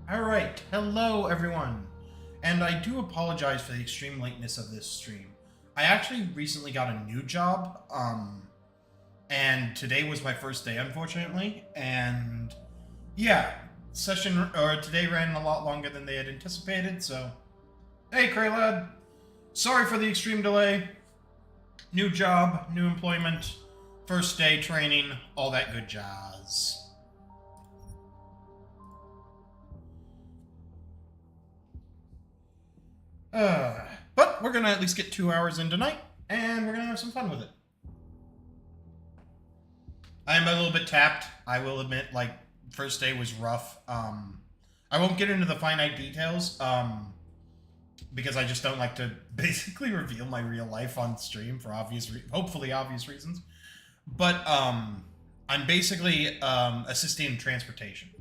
Alright, hello everyone. And I do apologize for the extreme lateness of this stream. I actually recently got a new job, and today was my first day, unfortunately, and yeah, today ran a lot longer than they had anticipated, so hey Kraylad, sorry for the extreme delay. New job, new employment, first day training, all that good jazz. But we're gonna at least get 2 hours in tonight, and we're gonna have some fun with it. I'm a little bit tapped, I will admit, like, first day was rough. I won't get into the finite details, because I just don't like to basically reveal my real life on stream for hopefully obvious reasons. But, I'm basically, assisting in transportation.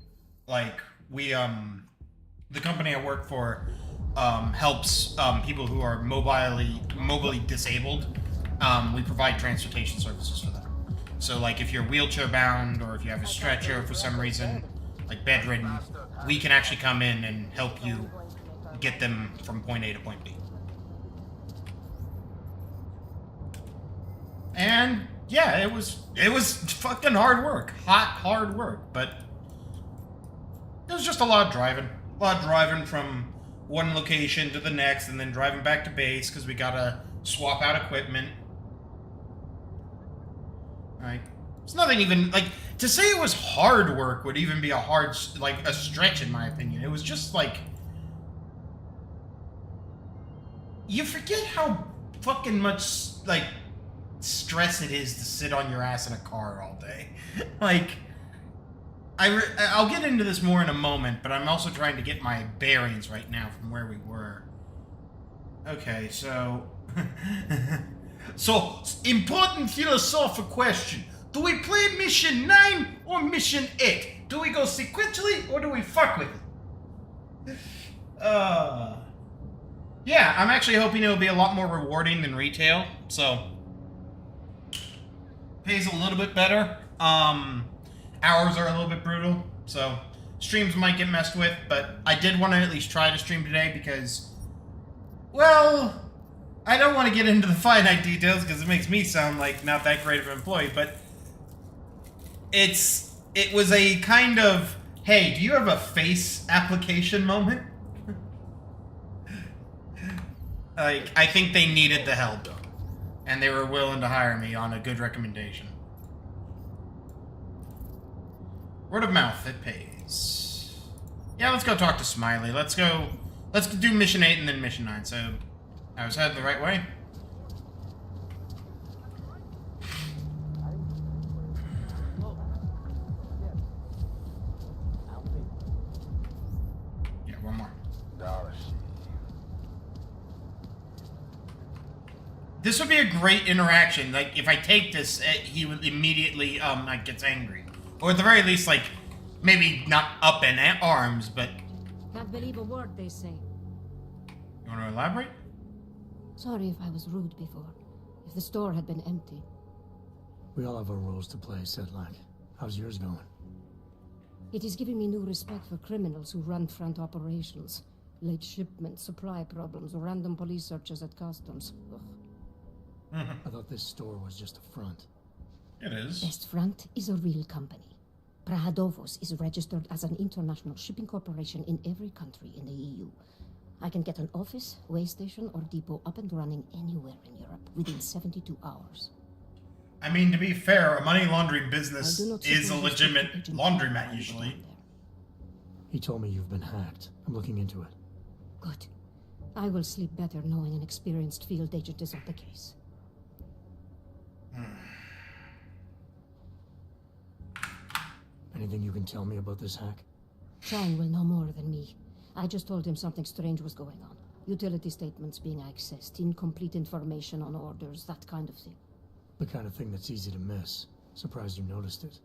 Like, the company I work for, helps people who are mobily disabled. We provide transportation services for them. So, like, if you're wheelchair bound or if you have a stretcher for some reason, like bedridden, we can actually come in and help you get them from point A to point B. And yeah, it was fucking hard work, hard work, but it was just a lot of driving from one location to the next, and then driving back to base because we gotta swap out equipment. Like, it's nothing even, like, to say it was hard work would even be a stretch in my opinion. It was just like, you forget how fucking much, like, stress it is to sit on your ass in a car all day. Like, I'll get into this more in a moment, but I'm also trying to get my bearings right now from where we were. Okay, so... So, important philosophical question. Do we play Mission 9 or Mission 8? Do we go sequentially or do we fuck with it? Yeah, I'm actually hoping it'll be a lot more rewarding than retail, so... Pays a little bit better. Hours are a little bit brutal, so streams might get messed with, but I did want to at least try to stream today because, well, I don't want to get into the finite details because it makes me sound like not that great of an employee, but it was a kind of, hey, do you have a face application moment? Like, I think they needed the help, and they were willing to hire me on a good recommendation. Word of mouth, it pays. Yeah, let's go talk to Smiley. Let's do Mission 8 and then Mission 9, so I was headed the right way. Yeah, one more. This would be a great interaction. Like, if I take this, he would immediately, like, gets angry. Or at the very least, like, maybe not up in arms, but... Can't believe a word they say. You want to elaborate? Sorry if I was rude before. If the store had been empty. We all have our roles to play, Sedlak. How's yours going? It is giving me new respect for criminals who run front operations. Late shipments, supply problems, or random police searches at customs. Ugh. I thought this store was just a front. It is. Best Front is a real company. Prahadovos is registered as an international shipping corporation in every country in the EU. I can get an office, way station, or depot up and running anywhere in Europe within 72 hours. I mean, to be fair, a money laundering business is a legitimate laundromat, usually. He told me you've been hacked. I'm looking into it. Good. I will sleep better knowing an experienced field agent is on the case. Anything you can tell me about this hack? Chang will know more than me. I just told him something strange was going on. Utility statements being accessed, incomplete information on orders, that kind of thing. The kind of thing that's easy to miss. Surprised you noticed it.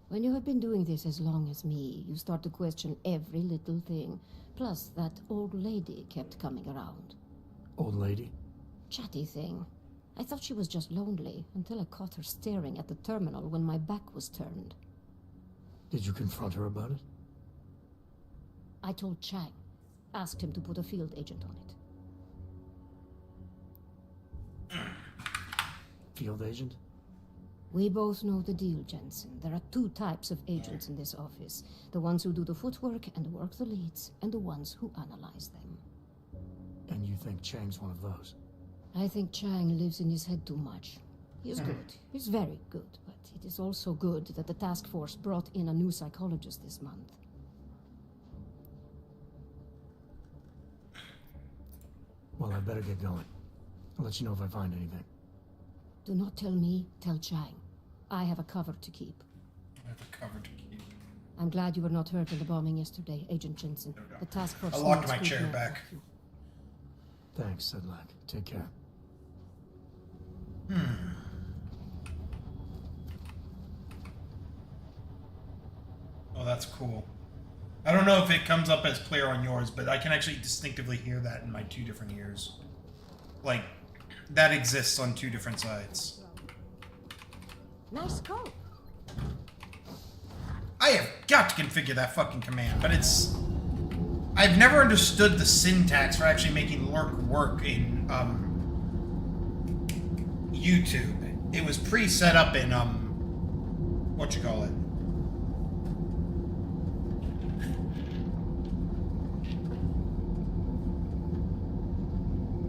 When you have been doing this as long as me, you start to question every little thing. Plus, that old lady kept coming around. Old lady? Chatty thing. I thought she was just lonely, until I caught her staring at the terminal when my back was turned. Did you confront her about it? I told Chang. Asked him to put a field agent on it. Field agent? We both know the deal, Jensen. There are two types of agents in this office. The ones who do the footwork and work the leads, and the ones who analyze them. And you think Chang's one of those? I think Chang lives in his head too much. He is good. He's very good. But it is also good that the task force brought in a new psychologist this month. Well, I better get going. I'll let you know if I find anything. Do not tell me, tell Chang. I have a cover to keep. I have a cover to keep. I'm glad you were not hurt in the bombing yesterday, Agent Jensen. No doubt. The task force I locked needs my good chair men back. like you. Thanks, Sedlak. Take care. Oh, that's cool. I don't know if it comes up as clear on yours, but I can actually distinctively hear that in my two different ears. Like, that exists on two different sides. Nice scope. I have got to configure that fucking command, but it's... I've never understood the syntax for actually making lurk work in, YouTube. It was pre-set up in, whatchamacallit?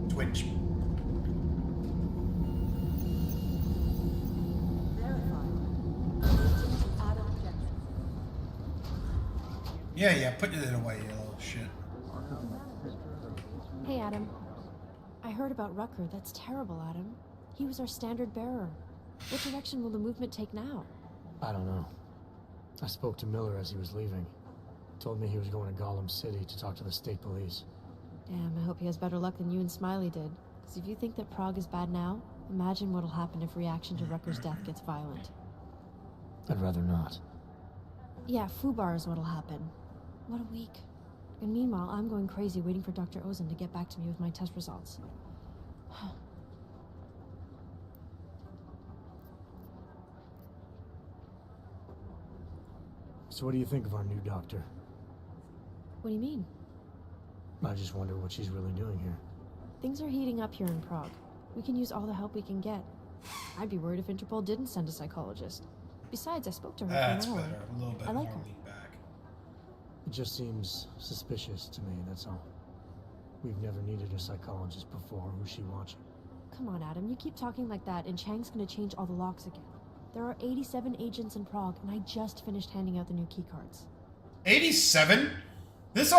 Twitch. Yeah, put it away, you little shit. Hey, Adam. I heard about Rucker. That's terrible, Adam. He was our standard bearer. What direction will the movement take now? I don't know. I spoke to Miller as he was leaving. Told me he was going to Gollum City to talk to the state police. Damn, I hope he has better luck than you and Smiley did. Because if you think that Prague is bad now, imagine what'll happen if reaction to Rucker's death gets violent. I'd rather not. Yeah, Fubar is what'll happen. What a week. And meanwhile, I'm going crazy waiting for Dr. Ozen to get back to me with my test results. So what do you think of our new doctor? What do you mean? I just wonder what she's really doing here. Things are heating up here in Prague. We can use all the help we can get. I'd be worried if Interpol didn't send a psychologist. Besides, I spoke to her That's for an hour. better. A little bit I like more her. lean back. It just seems suspicious to me, that's all. We've never needed a psychologist before. Who's she watching? Come on, Adam. You keep talking like that, and Chang's gonna change all the locks again. There are 87 agents in Prague, and I just finished handing out the new keycards. 87? This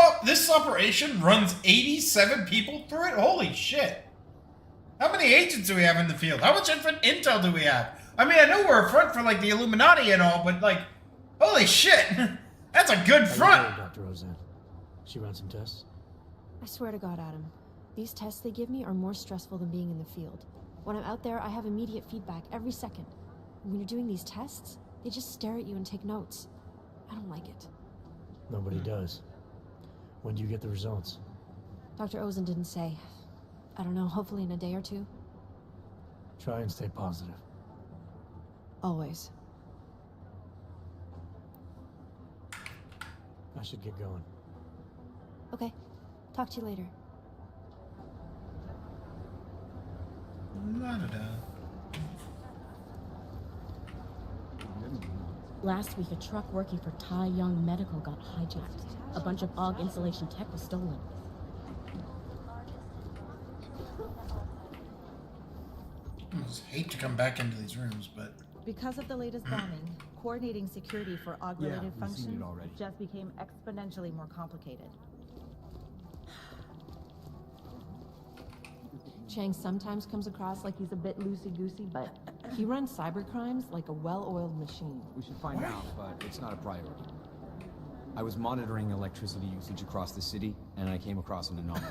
operation runs 87 people through it? Holy shit. How many agents do we have in the field? How much intel do we have? I mean, I know we're a front for, like, the Illuminati and all, but, like, holy shit. That's a good front. How you doing, Dr. Roseanne? She ran some tests? I swear to God, Adam. These tests they give me are more stressful than being in the field. When I'm out there, I have immediate feedback every second. And when you're doing these tests, they just stare at you and take notes. I don't like it. Nobody does. When do you get the results? Dr. Ozen didn't say. I don't know, hopefully in a day or two. Try and stay positive. Always. I should get going. Okay. Talk to you later. La-da-da. Last week, a truck working for Tai Young Medical got hijacked. A bunch of AUG insulation tech was stolen. I just hate to come back into these rooms, but... Because of the latest bombing, coordinating security for AUG-related we've seen functions it already. just became exponentially more complicated. Chang sometimes comes across like he's a bit loosey-goosey, but he runs cybercrimes like a well-oiled machine. We should find out, but it's not a priority. I was monitoring electricity usage across the city, and I came across an anomaly.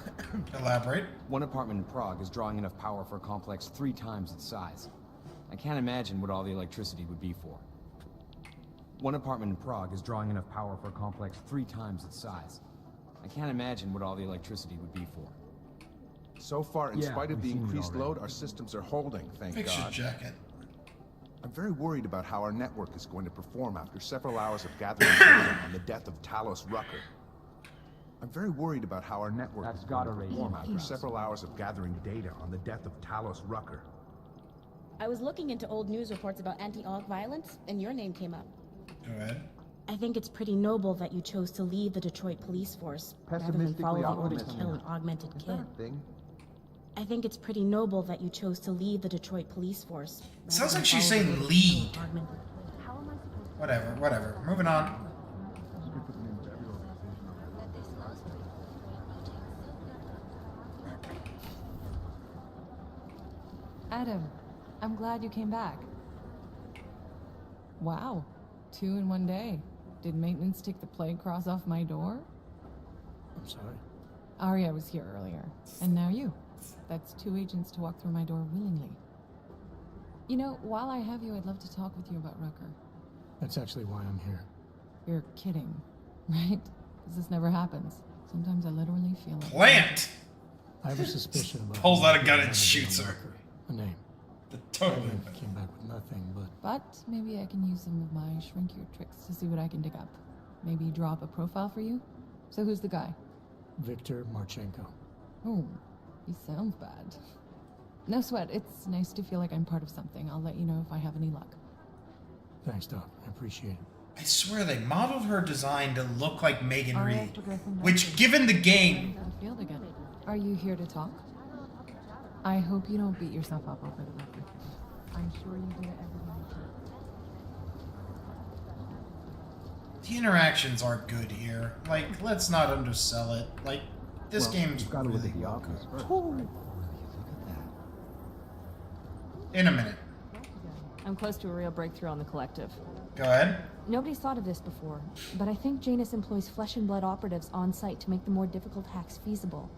Elaborate. One apartment in Prague is drawing enough power for a complex 3 times its size. I can't imagine what all the electricity would be for. One apartment in Prague is drawing enough power for a complex 3 times its size. I can't imagine what all the electricity would be for. So far, in spite of the we've seen it increased already. load, our systems are holding, thank Fix your God. jacket. I'm very worried about how our network is going to perform after several hours of gathering data on the death of Talos Rucker. I'm very worried about how our network That's is going to gotta raise perform your after peace. several hours of gathering data on the death of Talos Rucker. I was looking into old news reports about anti-Aug violence, and your name came up. Go ahead. I think it's pretty noble that you chose to leave the Detroit police force rather than Pessimistically follow the order to optimistic. kill an augmented Is kid. that a thing? I think it's pretty noble that you chose to leave the Detroit police force. rather Sounds than like she's follow the saying order to kill lead. an augmented kid. How am I supposed to... Whatever. Moving on. Adam, I'm glad you came back. Wow, 2 in one day. Did maintenance take the plague cross off my door? I'm sorry. Arya was here earlier, and now you. That's 2 agents to walk through my door willingly. You know, while I have you, I'd love to talk with you about Rucker. That's actually why I'm here. You're kidding, right? Because this never happens. Sometimes I literally feel like... Plant! I have a suspicion about... Pulls out a gun and another shoots John her. Walker. A name. Totally. I came back with nothing, but But maybe I can use some of my shrink-your tricks to see what I can dig up. Maybe drop a profile for you? So who's the guy? Victor Marchenko. Oh, he sounds bad. No sweat, it's nice to feel like I'm part of something. I'll let you know if I have any luck. Thanks, Doc. I appreciate it. I swear they modeled her design to look like Megan All right, Reed. progressing Which, nicely. given the game... Got the field again. Are you here to talk? I hope you don't beat yourself up over the record. I'm sure you did everything you could. The interactions are good here. Like, let's not undersell it. Like, this game's You've got to really look at the well office good. first. In a minute. I'm close to a real breakthrough on the collective. Go ahead. Nobody's thought of this before, but I think Janus employs flesh and blood operatives on site to make the more difficult hacks feasible.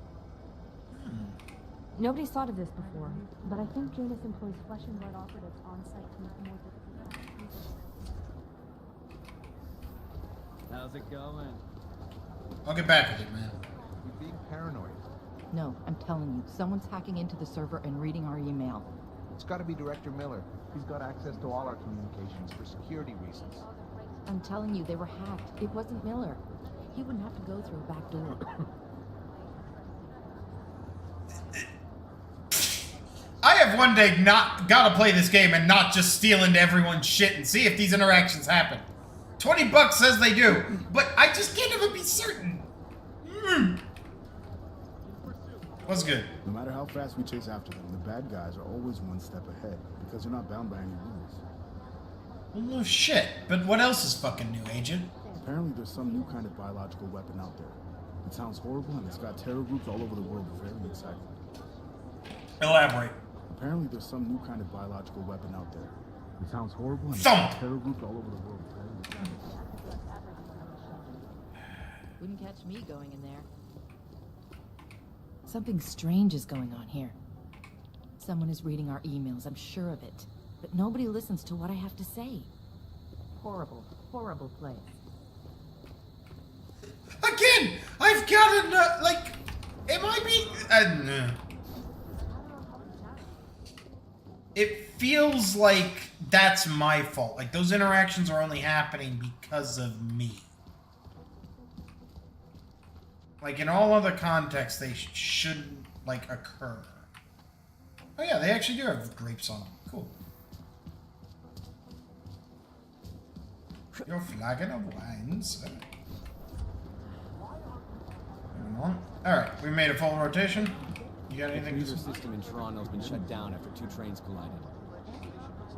Nobody's thought of this before, but I think Janus employs flesh and blood operatives on site to make the more difficult hacks feasible. How's it going? I'll get back with it, man. You're being paranoid. No, I'm telling you, someone's hacking into the server and reading our email. It's got to be Director Miller. He's got access to all our communications for security reasons. I'm telling you, they were hacked. It wasn't Miller. He wouldn't have to go through a back door. I have one day not gotta play this game and not just steal into everyone's shit and see if these interactions happen. $20 says they do, but I just can't ever be certain. What's good? No matter how fast we chase after them, the bad guys are always one step ahead because they're not bound by any rules. Well, no shit. But what else is fucking new, Agent? Apparently there's some new kind of biological weapon out there. It sounds horrible and it's got terror groups all over the world very excited. Elaborate. Apparently there's some new kind of biological weapon out there. It sounds horrible and it's Thump. got terror groups all over the world very excited. Wouldn't catch me going in there. Something strange is going on here. Someone is reading our emails, I'm sure of it. But nobody listens to what I have to say. Horrible, horrible place. Again, I've got to like, am I being? No. It feels like that's my fault. Like those interactions are only happening because of me. Like in all other contexts, they shouldn't like occur. Oh yeah, they actually do have grapes on them. Cool. Your flagon of wine, sir. Moving on. Alright, we made a full rotation. You got The anything commuter to say? system in Toronto's been shut down after 2 trains collided.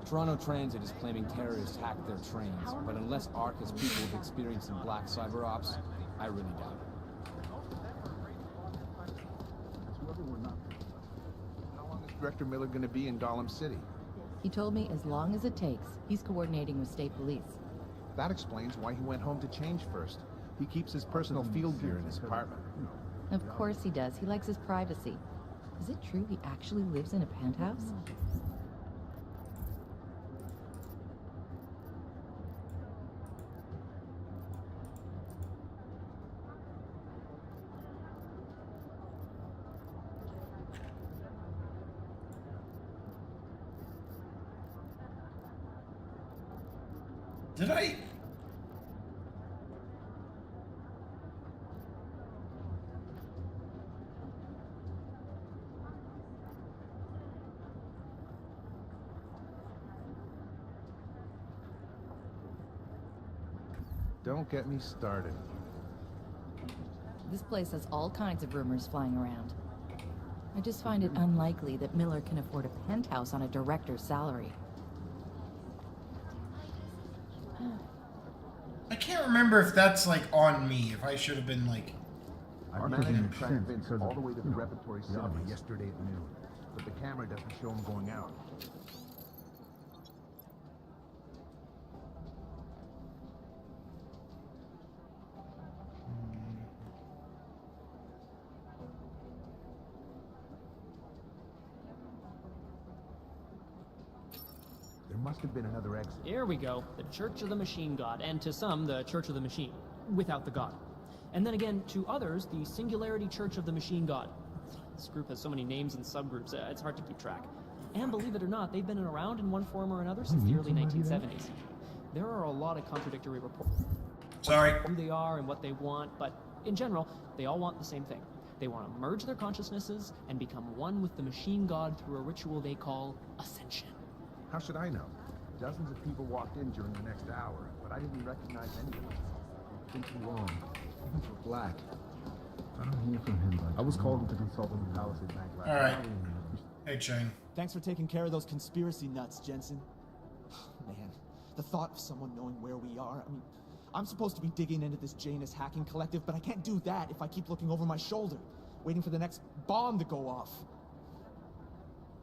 Toronto Transit is claiming terrorists hacked their trains, but unless ARC has people with experience in black cyber ops, I really doubt it. How long is Director Miller going to be in Gollum City? He told me as long as it takes. He's coordinating with state police. That explains why he went home to change first. He keeps his personal field gear in his apartment. Of course he does. He likes his privacy. Is it true he actually lives in a penthouse? Did I? Don't get me started. This place has all kinds of rumors flying around. I just find it unlikely that Miller can afford a penthouse on a director's salary. I can't remember if that's like on me. If I should have been like. I managed to track Vince all the way to the repertory cinema yesterday at noon, but the camera doesn't show him going out. There must have been another exit. Here we go. The Church of the Machine God, and to some, the Church of the Machine, without the God. And then again, to others, the Singularity Church of the Machine God. This group has so many names and subgroups, it's hard to keep track. And believe it or not, they've been around in one form or another since the early 1970s. There are a lot of contradictory reports. Sorry. Who they are and what they want, but in general, they all want the same thing. They want to merge their consciousnesses and become one with the Machine God through a ritual they call Ascension. How should I know? Dozens of people walked in during the next hour, but I didn't recognize any of them. Been too long. Even for Black. I don't hear from him, but I was called to consult on the Palisade Bank last All right. night. Hey, Chang. Thanks for taking care of those conspiracy nuts, Jensen. Man, the thought of someone knowing where we are, I mean, I'm supposed to be digging into this Janus hacking collective, but I can't do that if I keep looking over my shoulder, waiting for the next bomb to go off.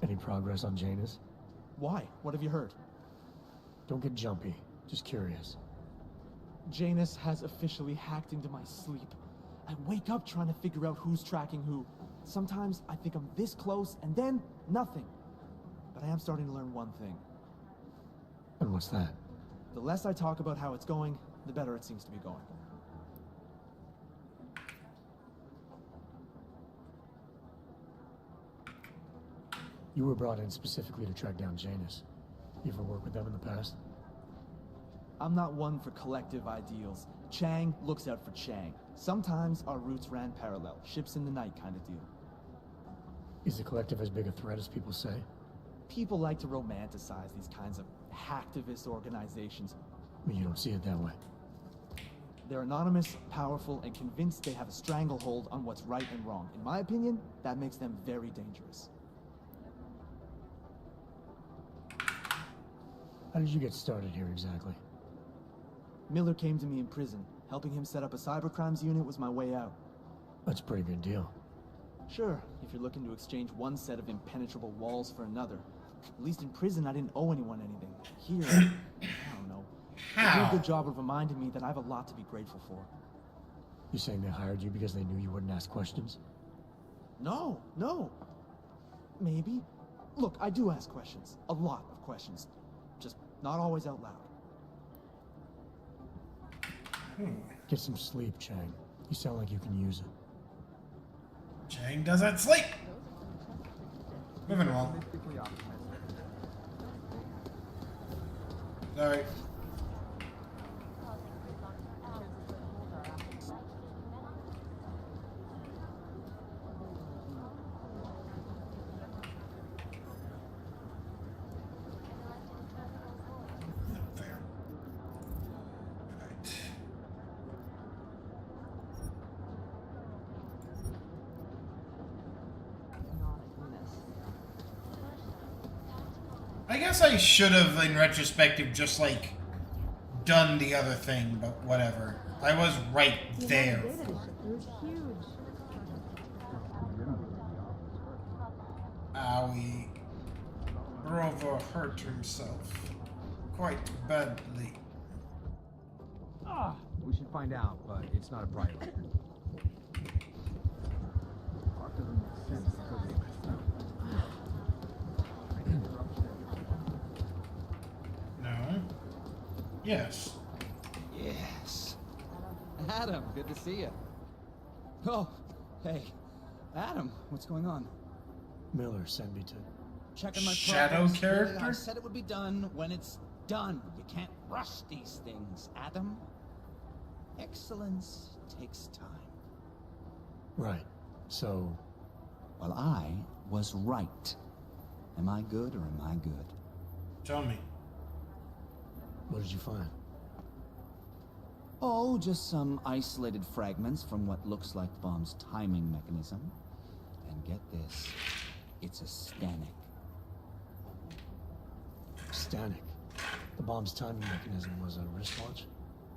Any progress on Janus? Why? What have you heard? Don't get jumpy. Just curious. Janus has officially hacked into my sleep. I wake up trying to figure out who's tracking who. Sometimes I think I'm this close, and then nothing. But I am starting to learn one thing. And what's that? The less I talk about how it's going, the better it seems to be going. You were brought in specifically to track down Janus. You ever worked with them in the past? I'm not one for collective ideals. Chang looks out for Chang. Sometimes our routes ran parallel, ships in the night kind of deal. Is the collective as big a threat as people say? People like to romanticize these kinds of hacktivist organizations. But you don't see it that way. They're anonymous, powerful, and convinced they have a stranglehold on what's right and wrong. In my opinion, that makes them very dangerous. How did you get started here exactly? Miller came to me in prison. Helping him set up a cybercrimes unit was my way out. That's a pretty good deal. Sure, if you're looking to exchange one set of impenetrable walls for another. At least in prison, I didn't owe anyone anything. Here, I don't know. They do a good job of reminding me that I have a lot to be grateful for. You saying they hired you because they knew you wouldn't ask questions? No. Maybe. Look, I do ask questions. A lot of questions. Just not always out loud. Get some sleep, Chang. You sound like you can use it. Chang doesn't sleep. Moving along. Sorry. I guess I should have, in retrospective, just like done the other thing, but whatever. I was right there. It was huge. Owie. Bravo hurt himself quite badly. We should find out, but it's not a priority. No. Yes. Yes. Adam, good to see you. Oh, hey. Adam, what's going on? Miller sent me to... Checking my Shadow progress. character? Really, I said it would be done when it's done. You can't rush these things, Adam. Excellence takes time. Right. So... Well, I was right. Am I good or am I good? Tell me. What did you find? Oh, just some isolated fragments from what looks like the bomb's timing mechanism. And get this, it's a Stanek. Stanek. The bomb's timing mechanism was a wristwatch?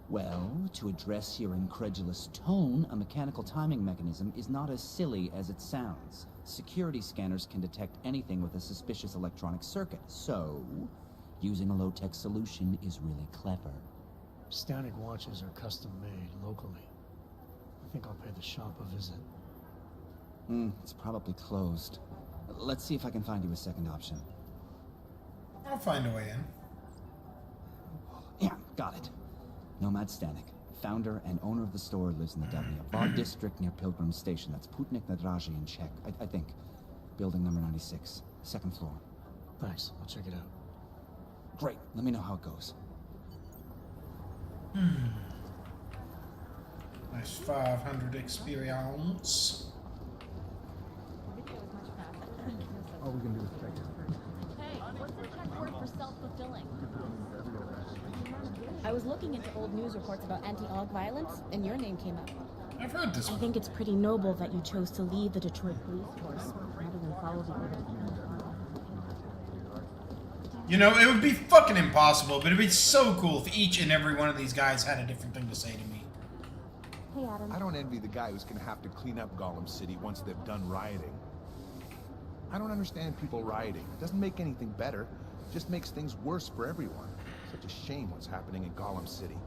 Well, to address your incredulous tone, a mechanical timing mechanism is not as silly as it sounds. Security scanners can detect anything with a suspicious electronic circuit, so using a low-tech solution is really clever. Stanek watches are custom-made locally. I think I'll pay the shop a visit. It's probably closed. Let's see if I can find you a second option. I'll find a way in. Yeah, got it. Nomad Stanek, founder and owner of the store, lives in the Davnia district near Pilgrim Station. That's Putnik Nadraji in Czech, I think. Building number 96, second floor. Thanks, I'll check it out. Great, let me know how it goes. Nice 500 experience. All we can do is check it. Hey, what's the check word for self-fulfilling? I was looking into old news reports about anti-AUG violence, and your name came up. I've heard this I one. think it's pretty noble that you chose to leave the Detroit police force rather than follow the order. You know, it would be fucking impossible, but it'd be so cool if each and every one of these guys had a different thing to say to me. Hey, Adam. I don't envy the guy who's gonna have to clean up Gollum City once they've done rioting. I don't understand people rioting. It doesn't make anything better. It just makes things worse for everyone. Such a shame what's happening in Gollum City.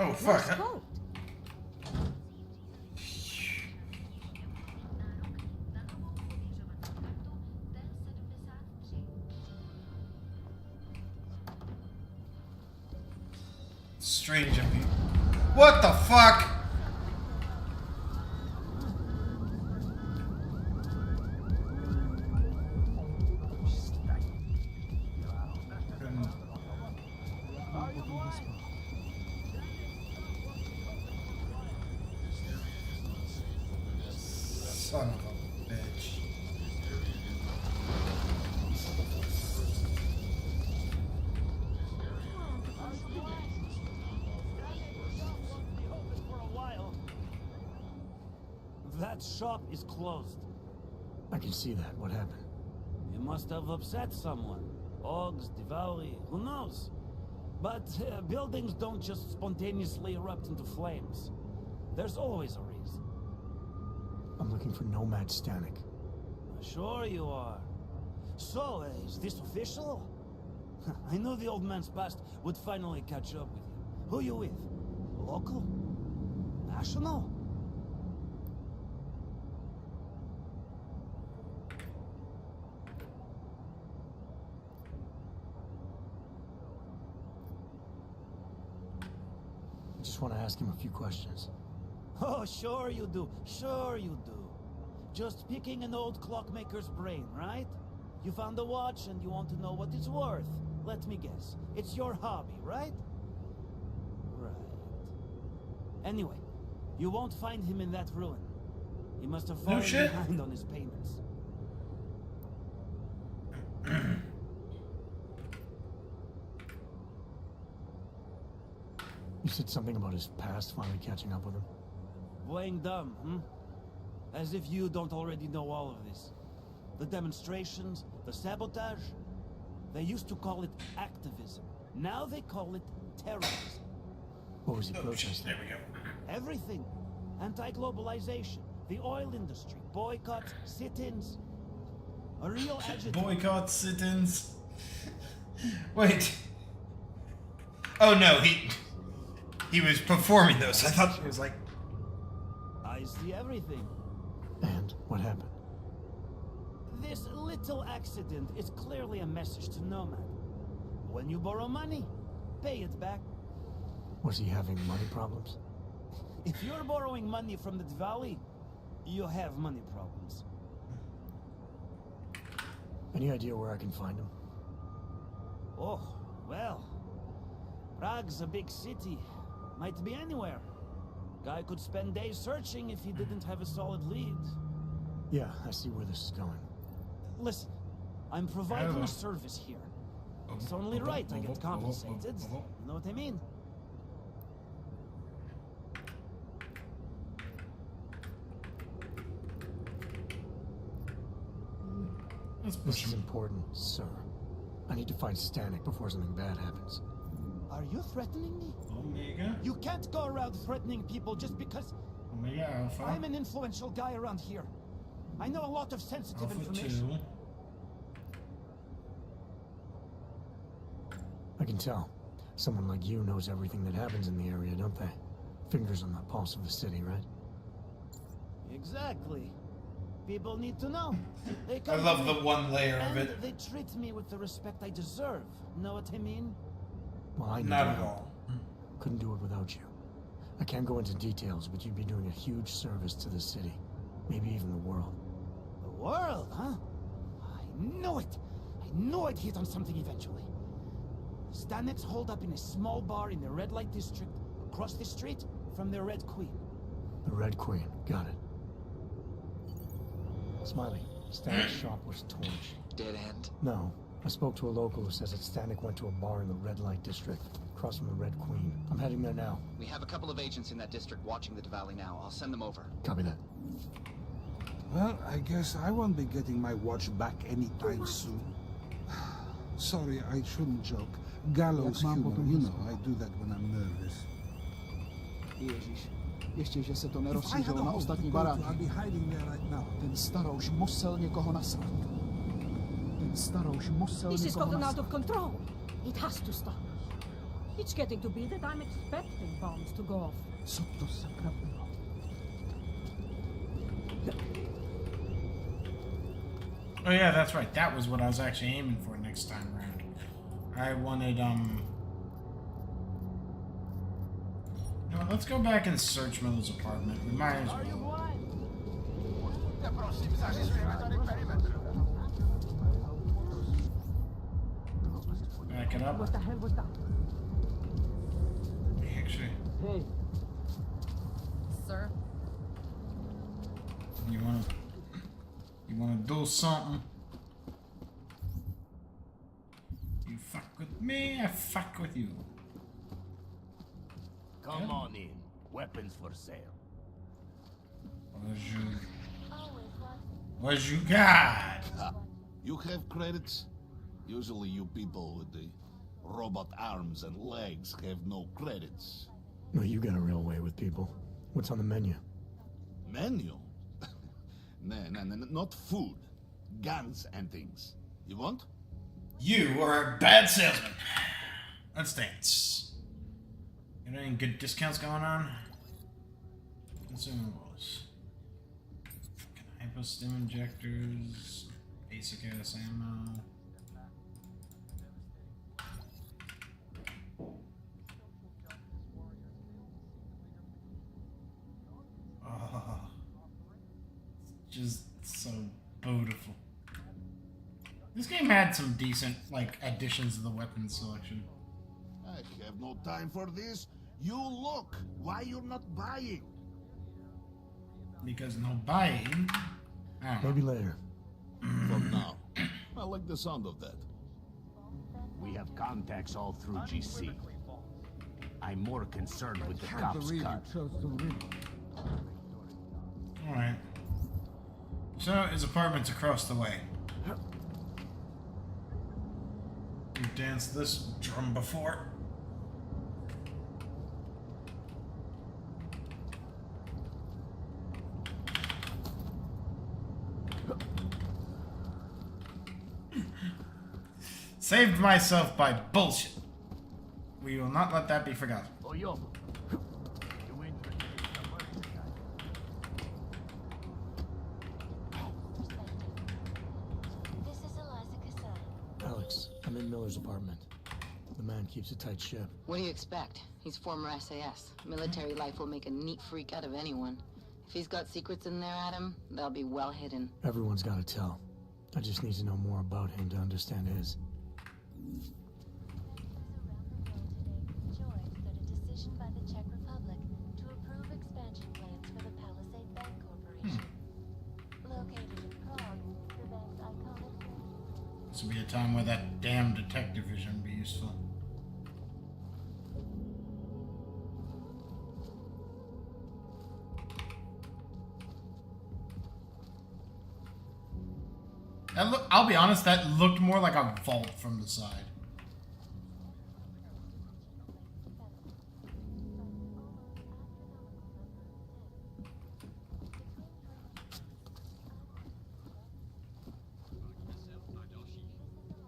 Oh, fuck. Nice coat. Strange of you. What the fuck? Son of a bitch. That shop is closed. I can see that. What happened? You must have upset someone. Ogs, Diwali, who knows? But buildings don't just spontaneously erupt into flames. There's always a reason. I'm looking for Nomad Stanek. Sure you are. So, is this official? I knew the old man's past would finally catch up with you. Who you with? Local? National? I just want to ask him a few questions. Oh, sure you do. Sure you do. Just picking an old clockmaker's brain, right? You found a watch and you want to know what it's worth. Let me guess. It's your hobby, right? Right. Anyway, you won't find him in that ruin. He must have fallen behind on his payments. You said something about his past finally catching up with him. Playing dumb, hmm? As if you don't already know all of this. The demonstrations, the sabotage, they used to call it activism. Now they call it terrorism. What was he protesting? There we go. Everything. Anti-globalization, the oil industry, boycotts, sit-ins. A real agitator. Boycott sit-ins. Wait. Oh no, he was performing those. I thought he was like... I see everything. And what happened? This little accident is clearly a message to Nomad. When you borrow money, pay it back. Was he having money problems? If you're borrowing money from the Valley, you have money problems. Any idea where I can find him? Oh, well. Prague's a big city. Might be anywhere. Guy could spend days searching if he didn't have a solid lead. Yeah, I see where this is going. Listen, I'm providing a service here. It's only right I get compensated. You know what I mean? This is important, sir. I need to find Stanek before something bad happens. Are you threatening me? Omega? You can't go around threatening people just because... Omega Alpha. I'm an influential guy around here. I know a lot of sensitive Alpha information. 2. I can tell. Someone like you knows everything that happens in the area, don't they? Fingers on the pulse of the city, right? Exactly. People need to know. They I come love to the me, one layer of and it. they treat me with the respect I deserve. Know what I mean? Well, I know. Not at all. Couldn't do it without you. I can't go into details, but you'd be doing a huge service to the city. Maybe even the world. The world, huh? I knew it. I knew I'd hit on something eventually. Stanek's holed up in a small bar in the red light district across the street from the Red Queen. The Red Queen. Got it. Smiley, Stanek's shop was torched. Dead end? No. I spoke to a local who says that Stanek went to a bar in the red light district, across from the Red Queen. I'm heading there now. We have a couple of agents in that district watching the Valley now. I'll send them over. Copy that. Well, I guess I won't be getting my watch back anytime soon. Sorry, I shouldn't joke. Gallows humor, you know, I do that when I'm nervous. Ježiš, ještě, že se to If I had nerozšířilo a na hole to ostatní go to, baráky. I'd be hiding there right now. Ten starouš musel někoho nasrat. Ten starouš musel This has někoho gotten out nasrat. of control. It has to stop. It's getting to be that I'm expecting bombs to go off. Co to sakra bylo? Oh yeah, that's right. That was what I was actually aiming for next time around. I wanted, No, let's go back and search Miller's apartment. We might as well. Back it up. What the hell was that? Actually, Hey. Sir? you wanna do something? You fuck with me, I fuck with you. Come on in. Weapons for sale. What you got? You have credits? Usually you people with the robot arms and legs have no credits. No, you got a real way with people. What's on the menu? Menu? No, not food. Guns and things. You want? You are a bad salesman. Let's dance. Got any good discounts going on? Consumables. Fucking hypostim injectors. Basic ass ammo. Oh, it's just so beautiful. This game had some decent, like, additions to the weapon selection. I have no time for this. You look. Why you're not buying? Because no buying. Maybe later. For now. I like the sound of that. We have contacts all through GC. I'm more concerned with the cops cut. Alright. So, his apartment's across the way. We've danced this drum before. Saved myself by bullshit. We will not let that be forgotten. Oh, yo. I'm in Miller's apartment. The man keeps a tight ship. What do you expect? He's former SAS. Military life will make a neat freak out of anyone. If he's got secrets in there, Adam, they'll be well hidden. Everyone's got to tell. I just need to know more about him to understand his. Enjoyed that a decision by the Czech Republic to approve expansion plans for the Palisade Bank Corporation. Located in Prague, the bank's iconic... This would be a time where that damn detective vision would be useful. I'll be honest, that looked more like a vault from the side.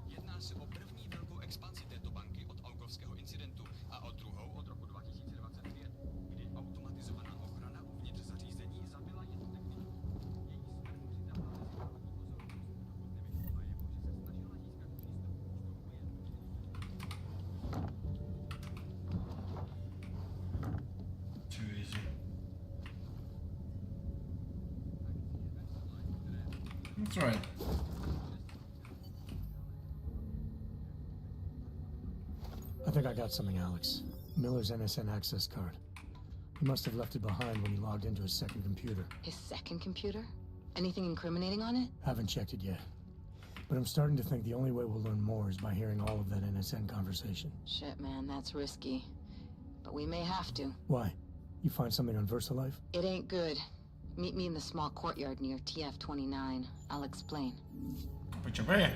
Jedná se o první velkou expanzi této banky od augovského incidentu a o druhou od roku 2025, kdy automatizovaná ochrana uvnitř zařízení zabila jednu techniku. Její Too easy. That's right. I think I got something, Alex. Miller's NSN access card. He must have left it behind when he logged into his second computer. His second computer? Anything incriminating on it? Haven't checked it yet. But I'm starting to think the only way we'll learn more is by hearing all of that NSN conversation. Shit, man, that's risky. But we may have to. Why? You find something on VersaLife? It ain't good. Meet me in the small courtyard near TF-29. I'll explain. Put your way.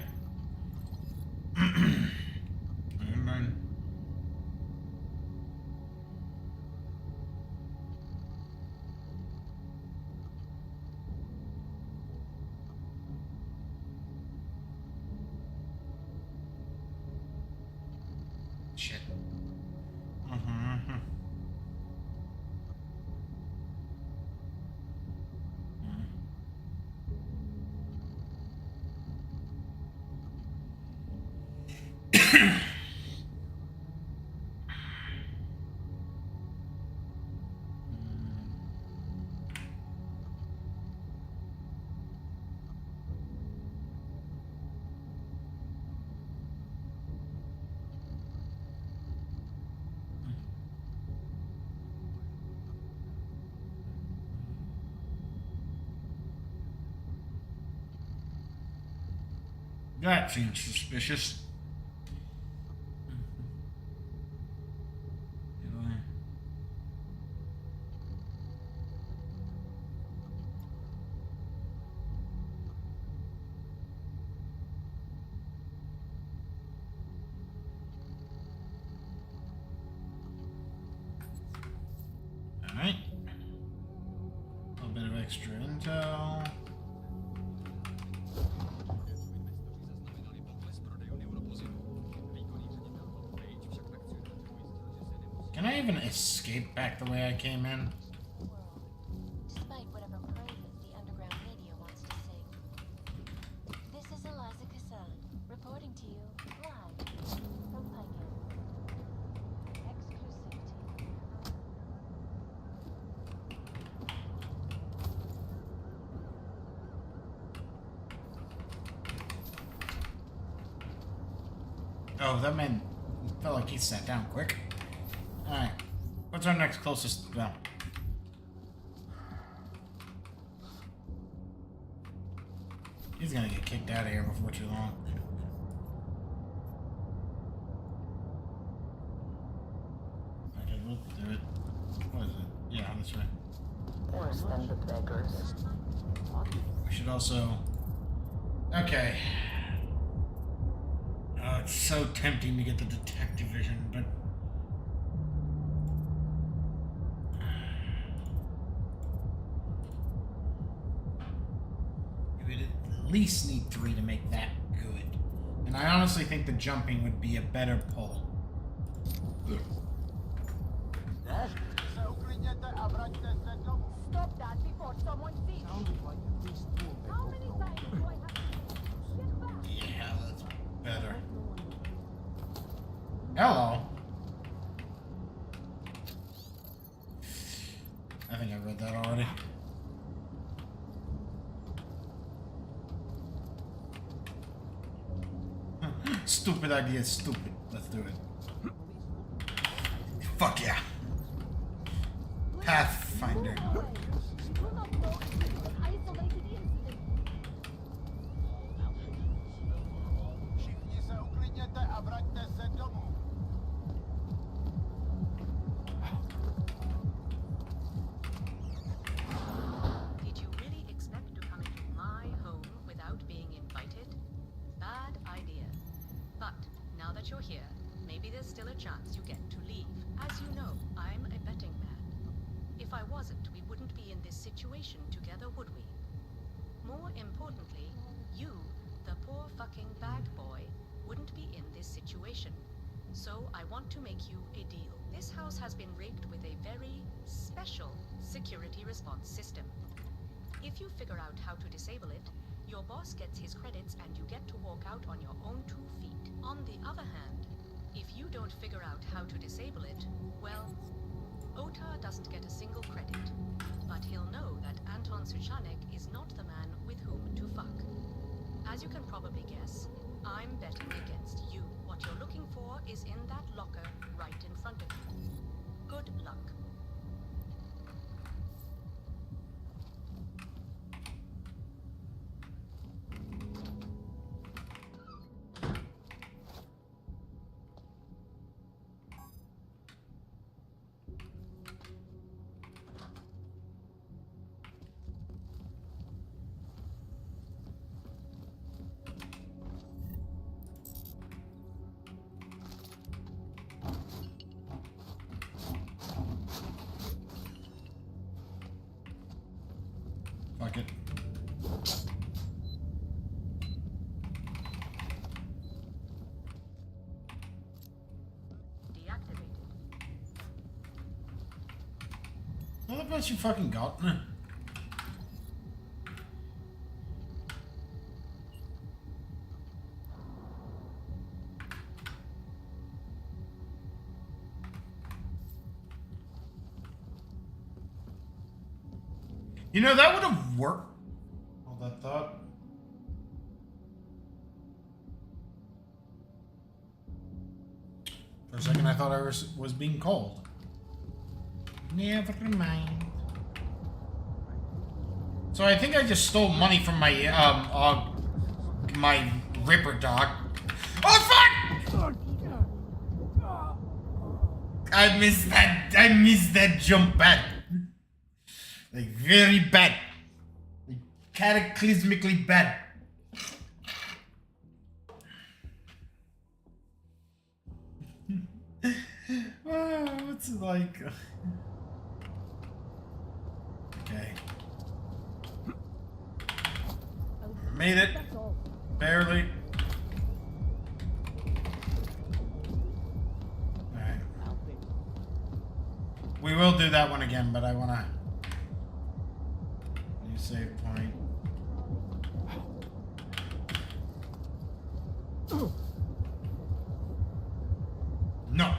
Shit. That seems suspicious. Alright. A little bit of extra intel. Can I even escape back the way I came in? Despite whatever praises the underground media wants to sing. This is Eliza Cassan, reporting to you live from Pike. Exclusivity. Oh, that man felt like he sat down quick. Alright. What's our next closest? Well. He's gonna get kicked out of here before too long. Okay, we'll do it. What is it? Yeah, that's right. Worse than the beggars. We should also... Okay. Oh, it's so tempting to get the detective vision, but... You would at least need 3 to make that good. And I honestly think the jumping would be a better pull. Stop that before someone sees you. How many times do I have to... Yeah, that's better. Stupid idea, stupid. Let's do it. Fuck yeah. Pathfinder. Did you really expect to come into my home without being invited? Bad idea. But now that you're here, maybe there's still a chance you get to leave. As you know, I'm a betting man. If I wasn't, we wouldn't be in this situation together, would we? More importantly, you, the poor fucking bag boy, wouldn't be in this situation. So I want to make you a deal. This house has been rigged with a very special security response system. If you figure out how to disable it, your boss gets his credits and you get to walk out on your own 2 feet. On the other hand, if you don't figure out how to disable it, well, Otar doesn't get a single credit. But he'll know that Anton Suchanek is not the man with whom to fuck. As you can probably guess, I'm betting against you. What you're looking for is in that locker right in front of you. Good luck. Fuck it. What the best you fucking got? You know, that would have worked. All that thought. For a second, I thought I was being called. Never mind. So I think I just stole money from my my Ripper dog. Oh fuck! I missed that jump bad. Like very bad. Like cataclysmically bad. What's it like? Okay. Made it. Barely. Alright. We will do that one again, but I wanna new save point. No.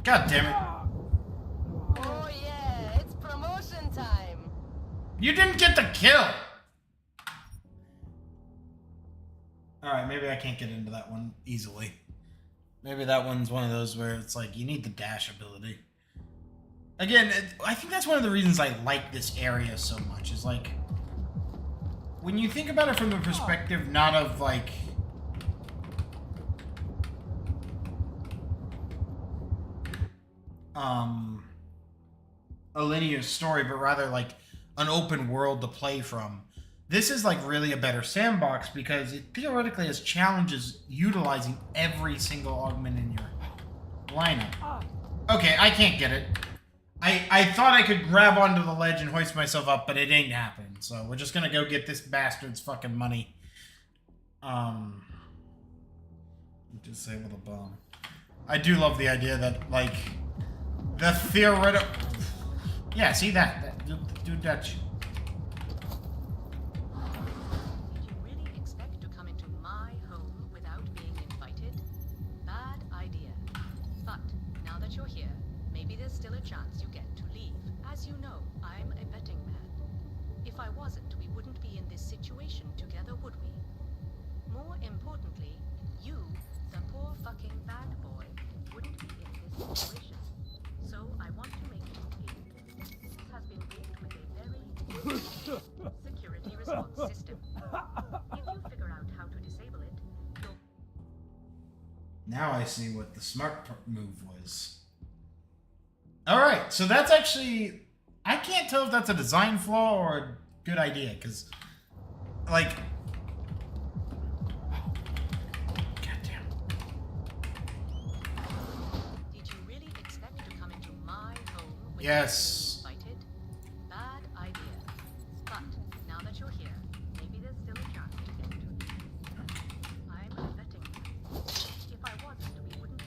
God damn it. Oh yeah, it's promotion time. You didn't get the kill. Alright, maybe I can't get into that one easily. Maybe that one's one of those where it's like, you need the dash ability. Again, I think that's one of the reasons I like this area so much, is like, when you think about it from the perspective not of like, a linear story, but rather like an open world to play from. This is like really a better sandbox because it theoretically has challenges utilizing every single augment in your lineup. Okay, I can't get it. I thought I could grab onto the ledge and hoist myself up, but it ain't happening. So we're just gonna go get this bastard's fucking money. Disable the bomb. I do love the idea that, like, the theoretical... Yeah, see that? Do that shit. Did you really expect to come into my home without being invited? response system. If you figure out how to disable it, you'll... Now I see what the smart move was. Alright, so that's actually... I can't tell if that's a design flaw or a good idea, because... Like... Goddamn. Did you really expect to come into my home without Yes. being invited? Bad idea. But now that you're here, maybe there's still a chance to get to me. I'm vetting you. If I wasn't, we wouldn't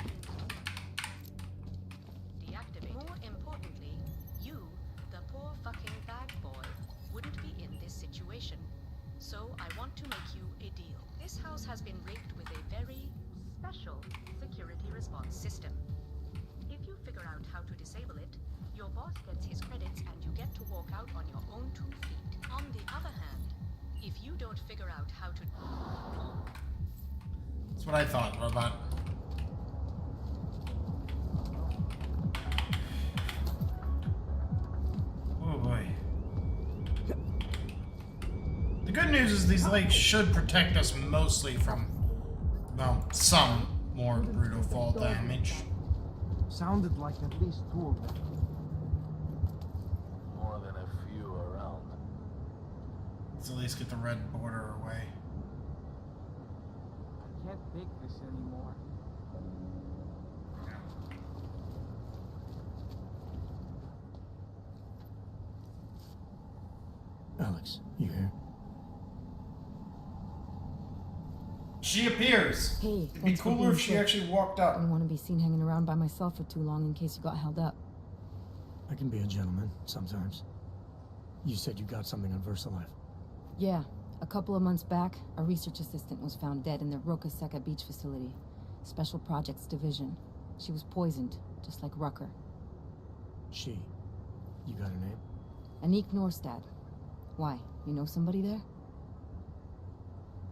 be deactivate. More importantly, you, the poor fucking bad boy, wouldn't be in this situation. So I want to make you a deal. This house has been rigged with a very special security response system. If you figure out how to disable it, your boss gets his credits and you get to walk out on your own 2 feet. On the other hand, if you don't figure out how to... That's what I thought, Robot. Oh boy. The good news is these legs should protect us mostly from, well, some more brutal fall damage. Sounded like at least 2 of them. More than a few around. Let's at least get the red border away. I can't take this anymore. Alex, you here? She appears. Hey, It'd be cooler if she actually walked up. I don't want to be seen hanging around by myself for too long in case you got held up. I can be a gentleman sometimes. You said you got something on VersaLife. Yeah, a couple of months back, a research assistant was found dead in the Roca Seca beach facility. Special Projects Division. She was poisoned, just like Rucker. She. You got her name? Anik Norstad. Why? You know somebody there?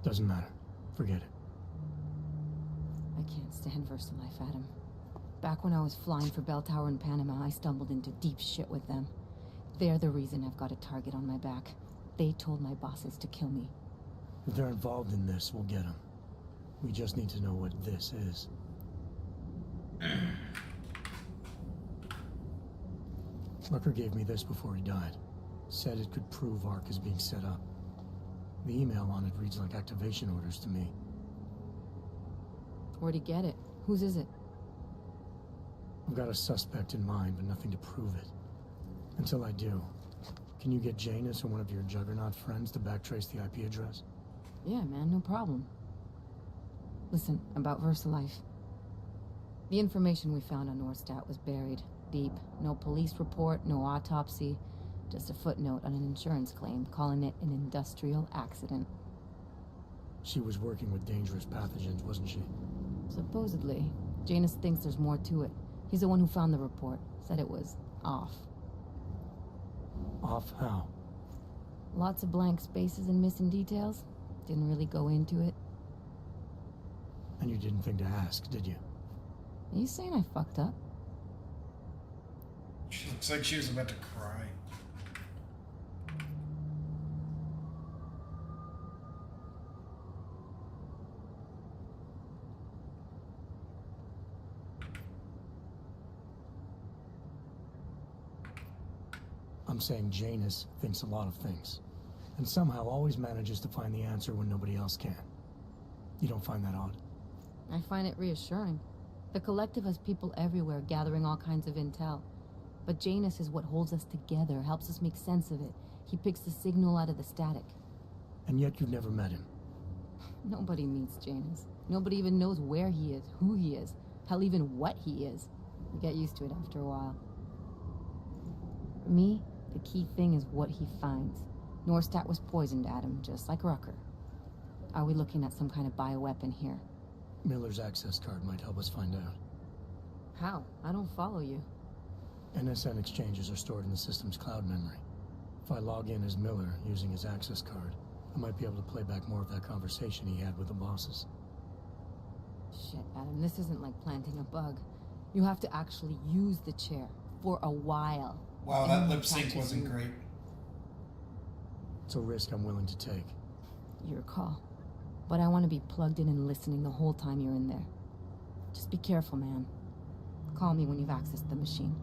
Doesn't matter. Forget it. I can't stand VersaLife, Adam. Back when I was flying for Bell Tower in Panama, I stumbled into deep shit with them. They're the reason I've got a target on my back. They told my bosses to kill me. If they're involved in this, we'll get them. We just need to know what this is. Rucker gave me this before he died. Said it could prove ARC is being set up. The email on it reads like activation orders to me. Where'd he get it? Whose is it? I've got a suspect in mind, but nothing to prove it. Until I do, can you get Janus or one of your Juggernaut friends to backtrace the IP address? Yeah, man, no problem. Listen, about VersaLife. The information we found on Norstad was buried deep. No police report, no autopsy. Just a footnote on an insurance claim, calling it an industrial accident. She was working with dangerous pathogens, wasn't she? Supposedly. Janus thinks there's more to it. He's the one who found the report. Said it was off. Off how? Lots of blank spaces and missing details. Didn't really go into it. And you didn't think to ask, did you? Are you saying I fucked up? She looks like she was about to cry. I'm saying Janus thinks a lot of things, and somehow always manages to find the answer when nobody else can. You don't find that odd? I find it reassuring. The Collective has people everywhere gathering all kinds of intel. But Janus is what holds us together, helps us make sense of it. He picks the signal out of the static. And yet you've never met him. Nobody meets Janus. Nobody even knows where he is, who he is, hell, even what he is. You get used to it after a while. For me, the key thing is what he finds. Norstad was poisoned, Adam, just like Rucker. Are we looking at some kind of bioweapon here? Miller's access card might help us find out. How? I don't follow you. NSN exchanges are stored in the system's cloud memory. If I log in as Miller using his access card, I might be able to play back more of that conversation he had with the bosses. Shit, Adam, this isn't like planting a bug. You have to actually use the chair for a while. Wow, that lip sync wasn't great. It's a risk I'm willing to take. Your call. But I want to be plugged in and listening the whole time you're in there. Just be careful, man. Call me when you've accessed the machine.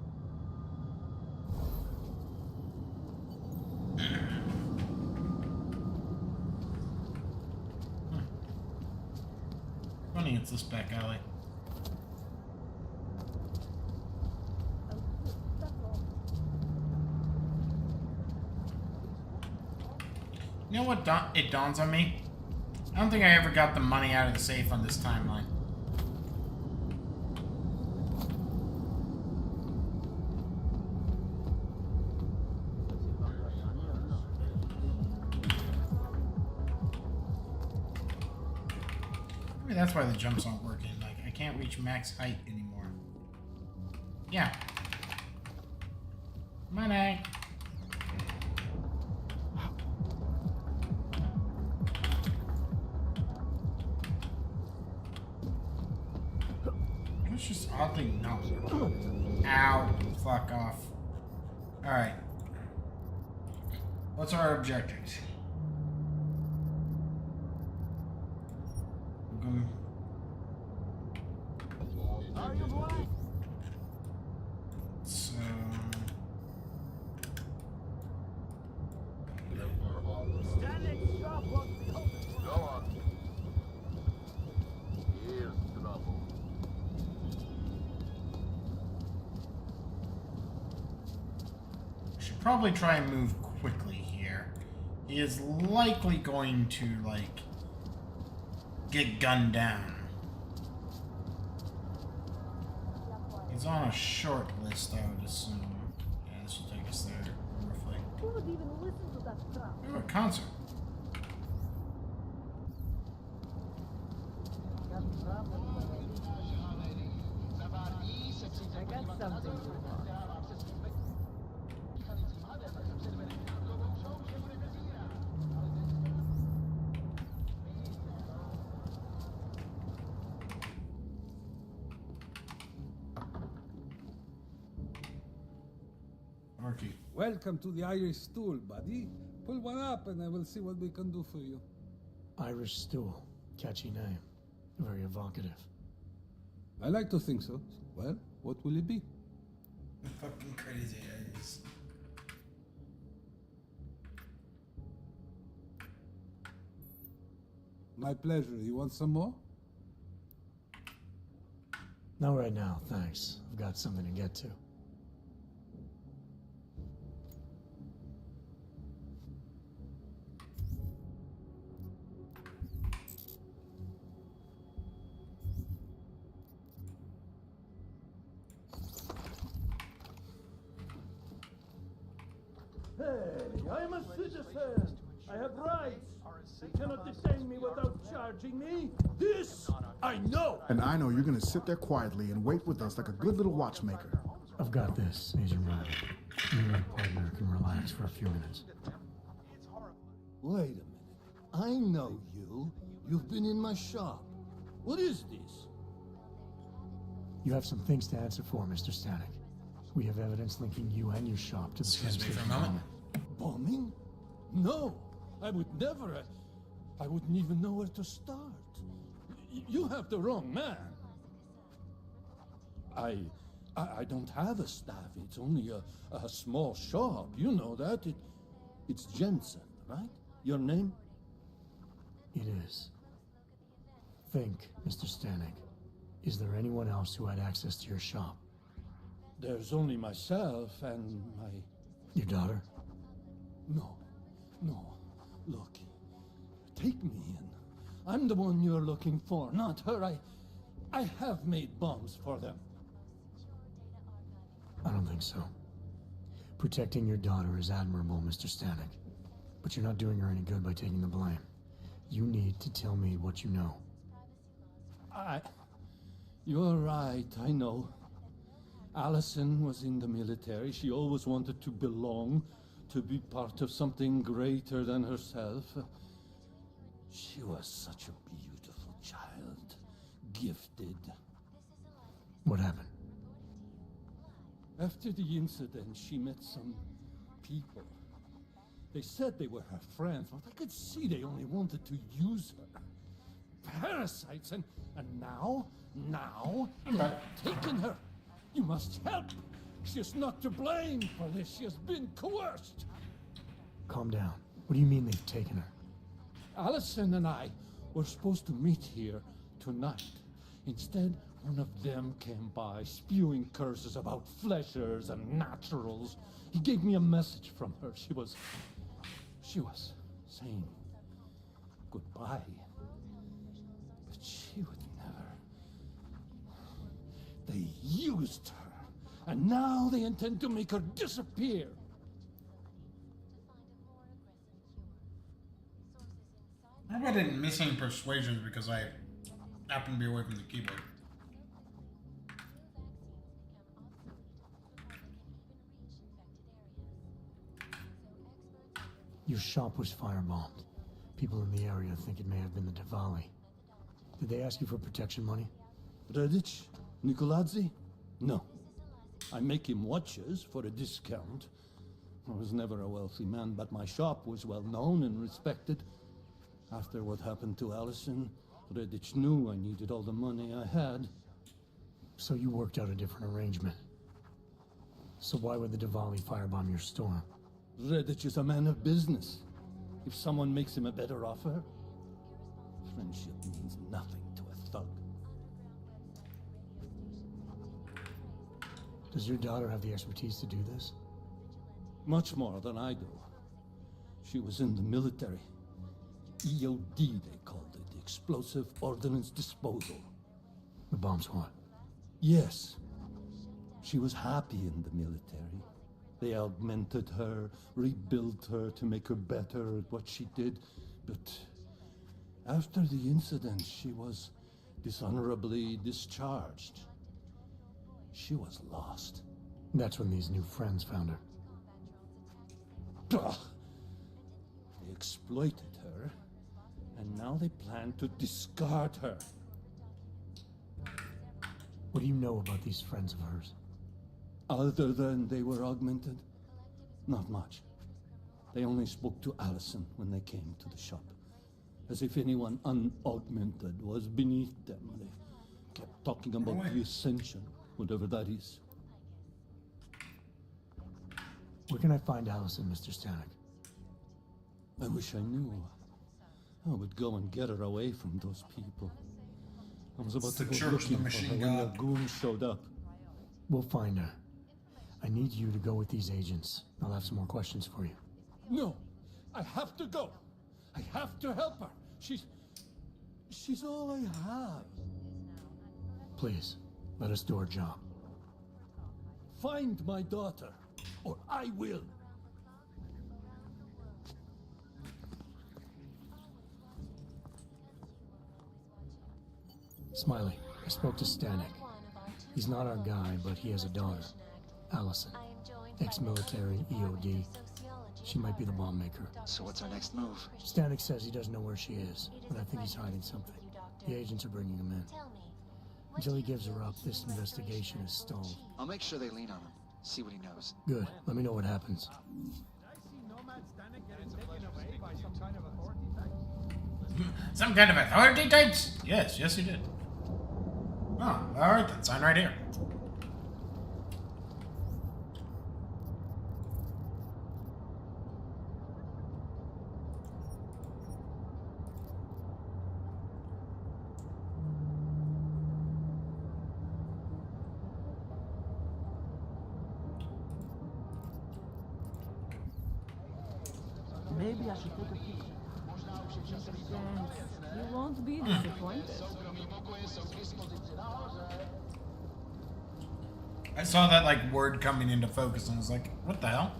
Funny, it's this back alley. You know what it dawns on me? I don't think I ever got the money out of the safe on this timeline. Maybe that's why the jumps aren't working. Like, I can't reach max height anymore. Yeah. Money. It's just oddly not working. Ow. Fuck off. Alright. What's our objectives? So... should probably try and move quickly here. He is likely going to, like, get gunned down. He's on a short list, I would assume. Yeah, this will take us there, roughly. Who would even listen to that crap? Ooh, a concert. I got something for you. Welcome to the Irish stool, buddy. Pull one up and I will see what we can do for you. Irish stool. Catchy name. Very evocative. I like to think so. Well, what will it be? Fucking crazy eyes. My pleasure. You want some more? Not right now, thanks. I've got something to get to. Hey, I'm a citizen. I have rights. You cannot detain me without charging me. This I know. And I know you're gonna sit there quietly and wait with us like a good little watchmaker. I've got this, Agent Ryder. You and my partner can relax for a few minutes. Wait a minute. I know you. You've been in my shop. What is this? You have some things to answer for, Mr. Stanek. We have evidence linking you and your shop to the Excuse me for a Sensation moment. Bombing? No. I would never. I wouldn't even know where to start. You have the wrong man. I don't have a staff. It's only a small shop. You know that. It's Jensen, right? Your name? It is. Think, Mr. Stanek. Is there anyone else who had access to your shop? There's only myself and my... Your daughter? No. Look, take me in. I'm the one you're looking for, not her. I have made bombs for them. I don't think so. Protecting your daughter is admirable, Mr. Stanek. But you're not doing her any good by taking the blame. You need to tell me what you know. You're right, I know. Allison was in the military. She always wanted to belong, to be part of something greater than herself. She was such a beautiful child, gifted. What happened? After the incident, she met some people. They said they were her friends, but I could see they only wanted to use her. Parasites, and now they've taken her. You must help. She's not to blame for this. She has been coerced. Calm down. What do you mean they've taken her? Allison and I were supposed to meet here tonight. Instead, one of them came by, spewing curses about fleshers and naturals. He gave me a message from her. She was saying goodbye. But she would never. They used her, and now they intend to make her disappear. How about in missing persuasions because I happen to be away from the keyboard? Your shop was firebombed. People in the area think it may have been the Diwali. Did they ask you for protection money? Redic? Nicolazzi? No. I make him watches for a discount. I was never a wealthy man, but my shop was well known and respected. After what happened to Allison, Redic knew I needed all the money I had. So you worked out a different arrangement. So why would the Diwali firebomb your store? Redic is a man of business. If someone makes him a better offer, friendship means nothing to a thug. Does your daughter have the expertise to do this? Much more than I do. She was in the military. EOD, they called it. Explosive Ordnance Disposal. The bomb squad? Yes. She was happy in the military. They augmented her, rebuilt her to make her better at what she did. But after the incident, she was dishonorably discharged. She was lost. That's when these new friends found her. Ugh. They exploited her, and now they plan to discard her. What do you know about these friends of hers? Other than they were augmented? Not much. They only spoke to Allison when they came to the shop. As if anyone unaugmented was beneath them. They kept talking about the Ascension, whatever that is. Where can I find Allison, Mr. Stanek? I wish I knew. I would go and get her away from those people. I was about to go looking for her when the goons showed up. We'll find her. I need you to go with these agents. I'll have some more questions for you. No! I have to go! I have to help her! She's all I have. Please, let us do our job. Find my daughter, or I will! Smiley, I spoke to Stanek. He's not our guy, but he has a daughter, Allison. Ex-military, EOD. She might be the bomb maker. So what's our next move? Stanek says he doesn't know where she is, but I think he's hiding something. The agents are bringing him in. Until he gives her up, this investigation is stalled. I'll make sure they lean on him. See what he knows. Good. Let me know what happens. Some kind of authority types? Yes, you did. Oh, alright then. Sign right here. Maybe I should take a picture. Thanks. You won't be disappointed. I saw that like word coming into focus and I was like, what the hell?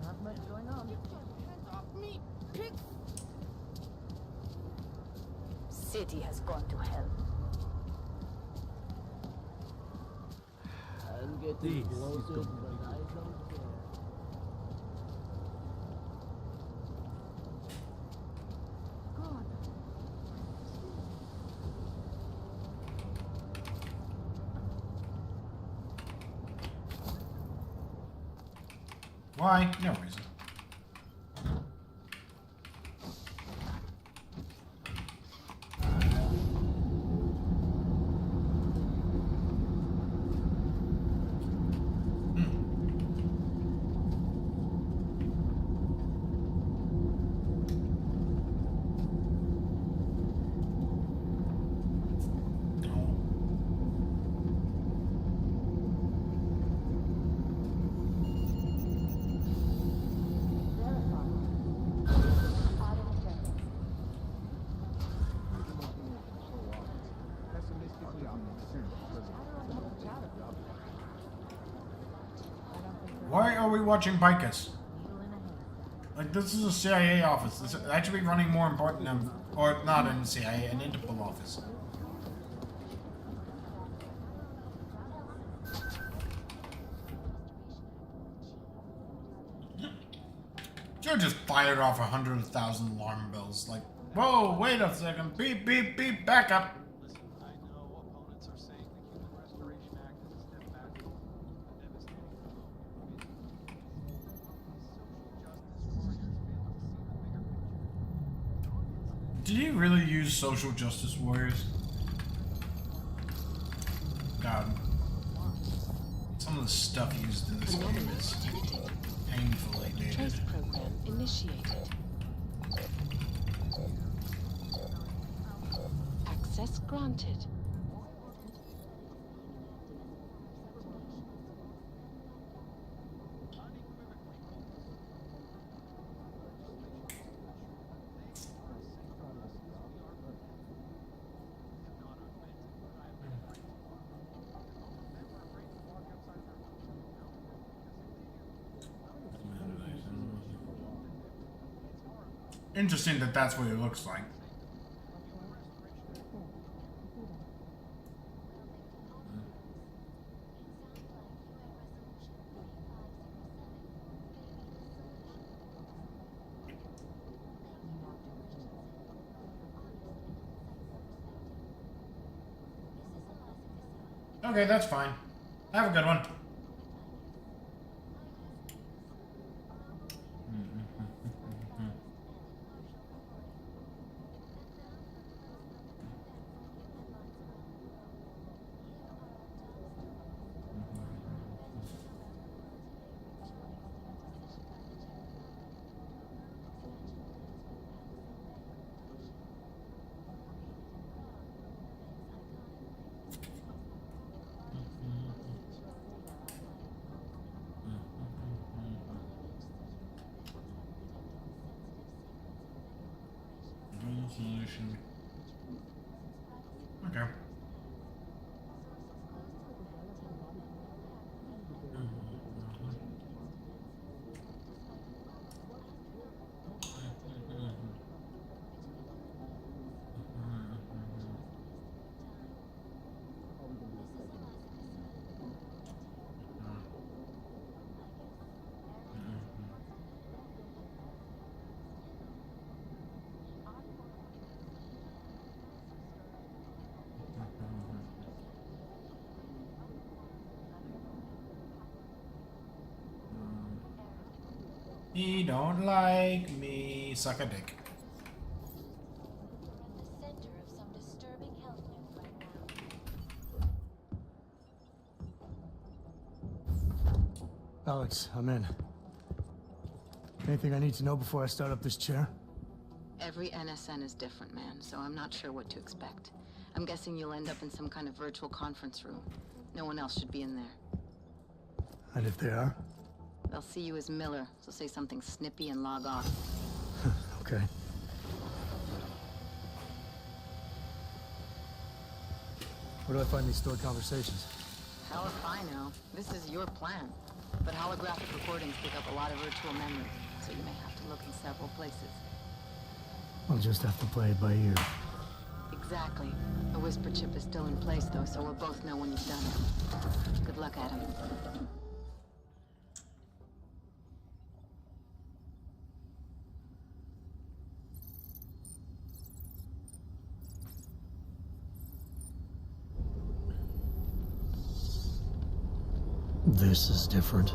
Not much going on. Hands off me, pig! City has gone to hell. I'm getting closer, but I don't care. God. Why? No reason. Why are we watching bikers? Like, this is a CIA office. This that should be running more important than, or not in CIA, an Interpol office. Should have just fired off 100,000 alarm bells. Like, whoa, wait a second, beep, beep, beep, back up. Did he really use social justice warriors? God. Some of the stuff used in this game is painfully dated. Trace program initiated. Access granted. Interesting that that's what it looks like. Okay, that's fine. Have a good one. Solution. Okay. He don't like me. Suck a dick. Alex, I'm in. Anything I need to know before I start up this chair? Every NSN is different, man, so I'm not sure what to expect. I'm guessing you'll end up in some kind of virtual conference room. No one else should be in there. And if they are? They'll see you as Miller, so say something snippy and log off. Okay. Where do I find these stored conversations? Hell if I know. This is your plan. But holographic recordings pick up a lot of virtual memory, so you may have to look in several places. I'll just have to play it by ear. Exactly. The whisper chip is still in place, though, so we'll both know when you've done it. Good luck, Adam. This is different.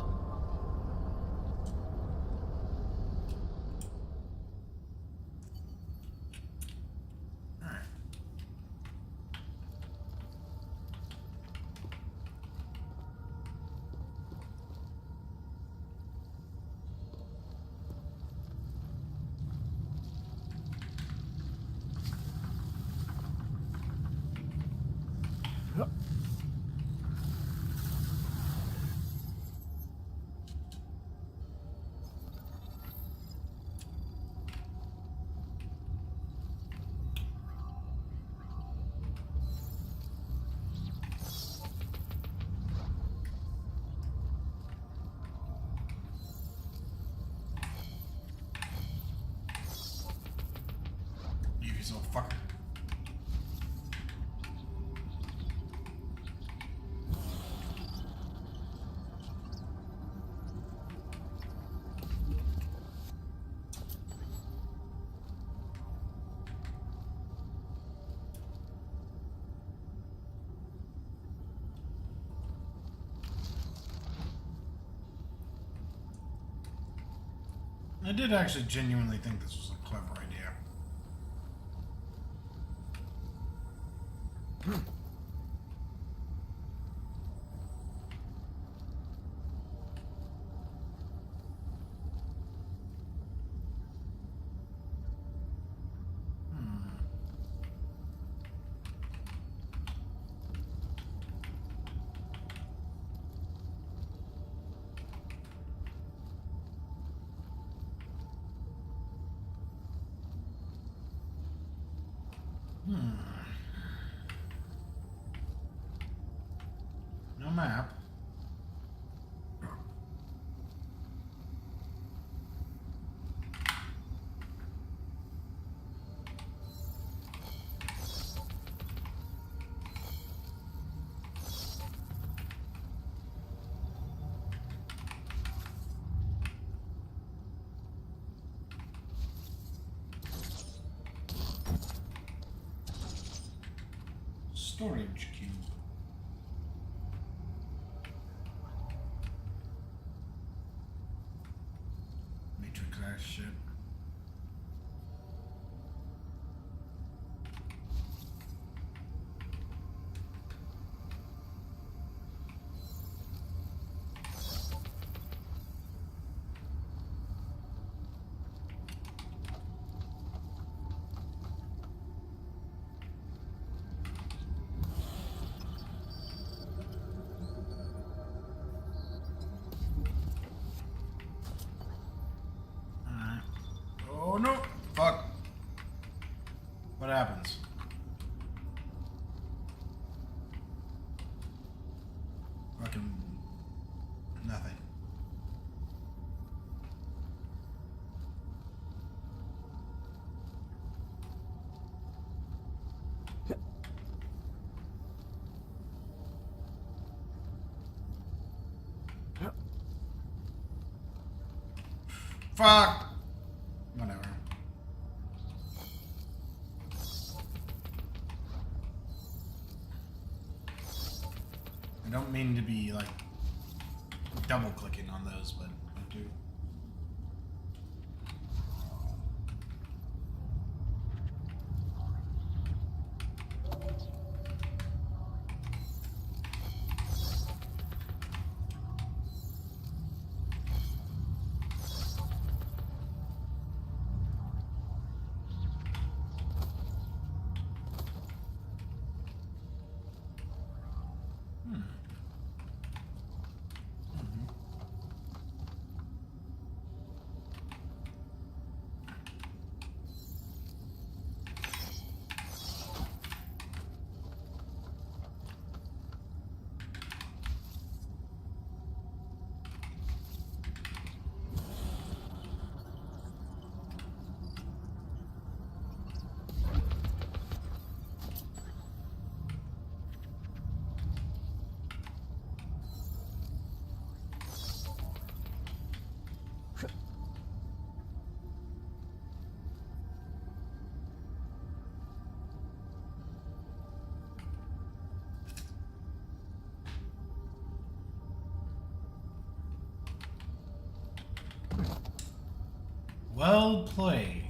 I did actually genuinely think this was a clever idea. No map. Storage cube. Matrix ass shit. Oh no! Fuck. What happens? Fucking nothing. Fuck! Whatever. I don't mean to be like double clicking on those, but I do. Well played.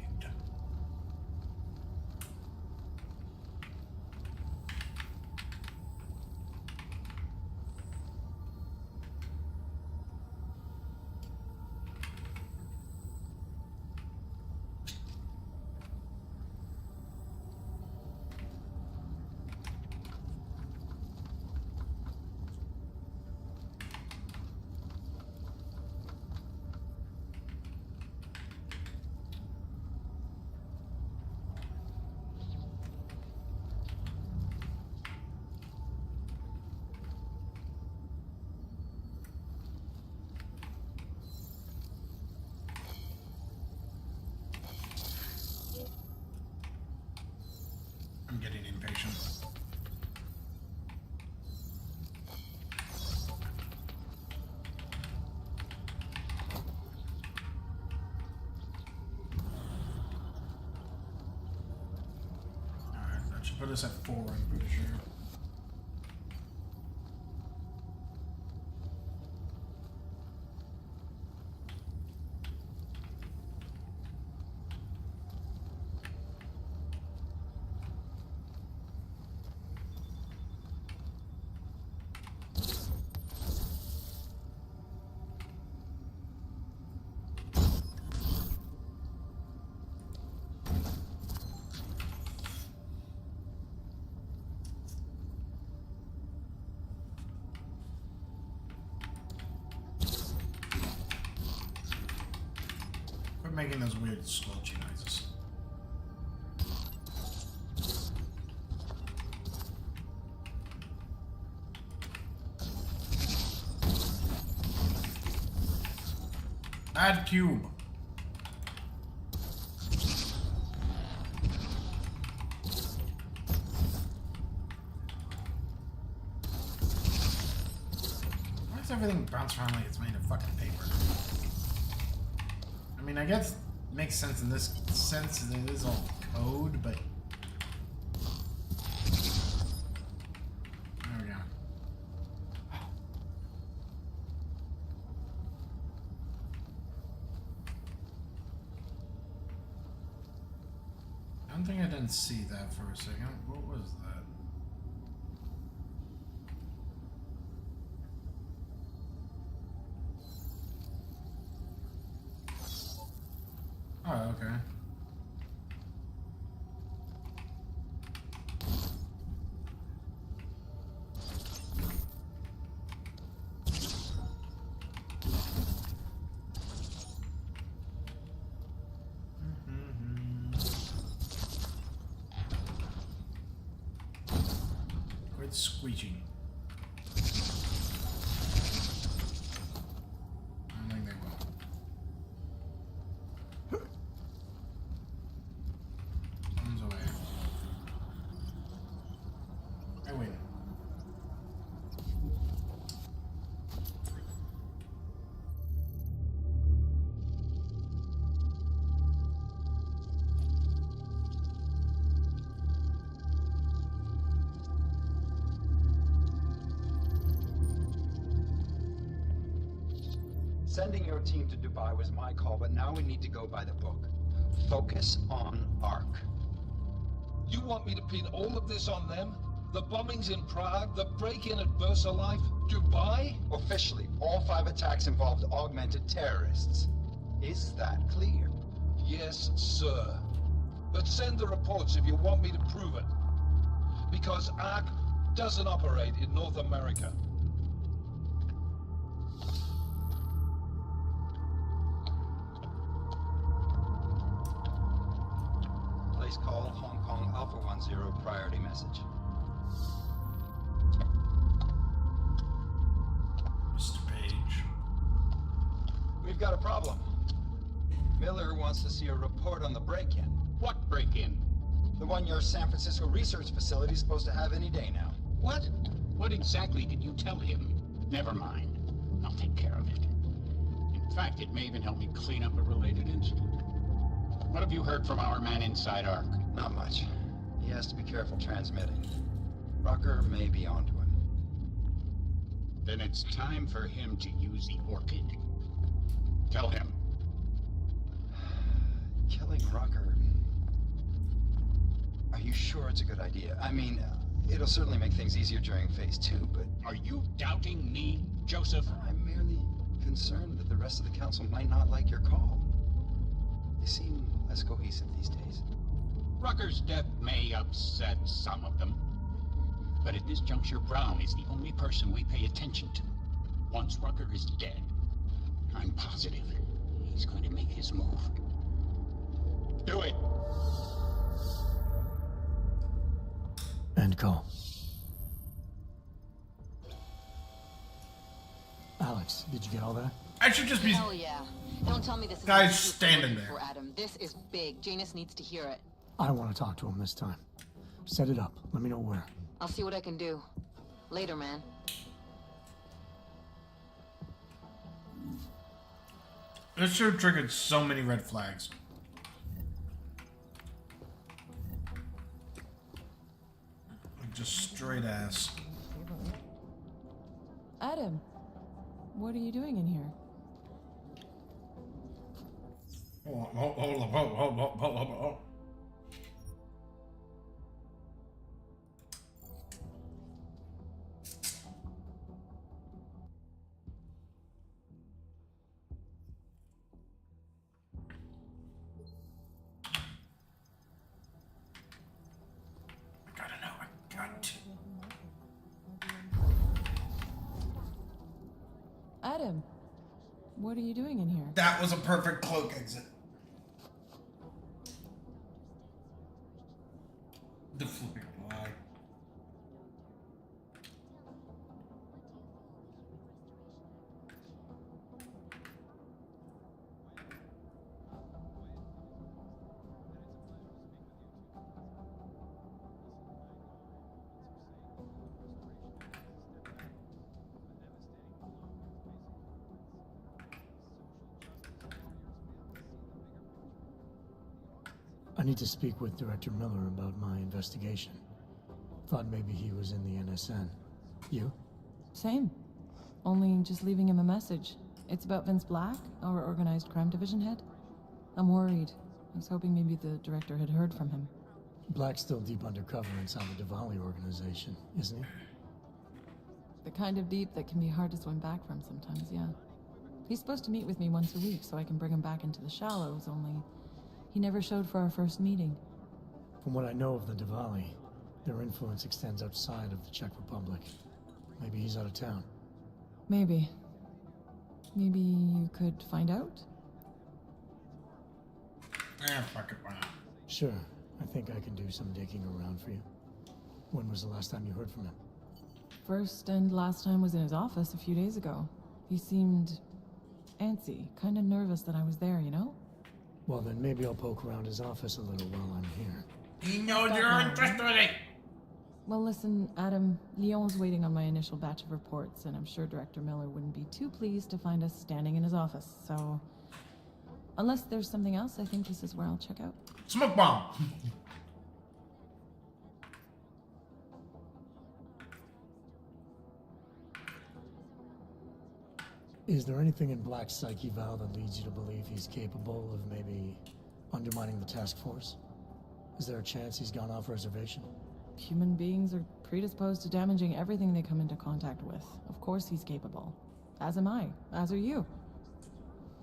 I'm getting impatient. Alright, that should put us at 4, I'm pretty sure. Quit making those weird squelchy noises. Add cube. Why does everything bounce around like it's made of fucking paper? I mean, I guess it makes sense in this sense that it is all code, but... There we go. I don't think I didn't see that for a second. What was that? Oh, okay. Quit squeeching. I don't think they will. Comes away. I win. Sending your team to Dubai was my call, but now we need to go by the book. Focus on Ark. You want me to pin all of this on them? The bombings in Prague, the break-in at VersaLife, Dubai? Officially, all 5 attacks involved augmented terrorists. Is that clear? Yes, sir. But send the reports if you want me to prove it. Because Ark doesn't operate in North America. Place call Hong Kong Alpha 10 priority message. Mr. Page. We've got a problem. Miller wants to see a report on the break-in. What break-in? The one your San Francisco research facility is supposed to have any day now. What? What exactly did you tell him? Never mind. I'll take care of it. In fact, it may even help me clean up a related incident. What have you heard from our man inside Ark? Not much. He has to be careful transmitting. Rucker may be onto him. Then it's time for him to use the Orchid. Tell him. Killing Rucker. Are you sure it's a good idea? I mean, it'll certainly make things easier during Phase 2, but... Are you doubting me, Joseph? I'm merely concerned that the rest of the Council might not like your call. They seem less cohesive these days. Rucker's death may upset some of them. But at this juncture, Brown is the only person we pay attention to. Once Rucker is dead, I'm positive he's going to make his move. Do it! End call. Alex, did you get all that? I should just be... Hell yeah. Don't tell me this is Guys what you're standing looking there. for, Adam. This is big. Janus needs to hear it. I want to talk to him this time. Set it up. Let me know where. I'll see what I can do. Later, man. This should have triggered so many red flags. Like just straight ass. Adam, what are you doing in here? Hold up. Adam, what are you doing in here? That was a perfect cloak exit. need to speak with Director Miller about my investigation. Thought maybe he was in the NSN. You? Same. Only just leaving him a message. It's about Vince Black, our organized crime division head. I'm worried. I was hoping maybe the director had heard from him. Black's still deep undercover inside the Diwali organization, isn't he? The kind of deep that can be hard to swim back from sometimes, yeah. He's supposed to meet with me once a week so I can bring him back into the shallows, only he never showed for our first meeting. From what I know of the Diwali, their influence extends outside of the Czech Republic. Maybe he's out of town. Maybe. Maybe you could find out? Fuck it, why not? Sure. I think I can do some digging around for you. When was the last time you heard from him? First and last time was in his office a few days ago. He seemed antsy, kind of nervous that I was there, you know? Well, then maybe I'll poke around his office a little while I'm here. He knows you're interested. Well, listen, Adam, Lyon's waiting on my initial batch of reports, and I'm sure Director Miller wouldn't be too pleased to find us standing in his office, so... Unless there's something else, I think this is where I'll check out. Smoke bomb! Is there anything in Black's psyche, Val, that leads you to believe he's capable of maybe undermining the task force? Is there a chance he's gone off reservation? Human beings are predisposed to damaging everything they come into contact with. Of course he's capable. As am I. As are you.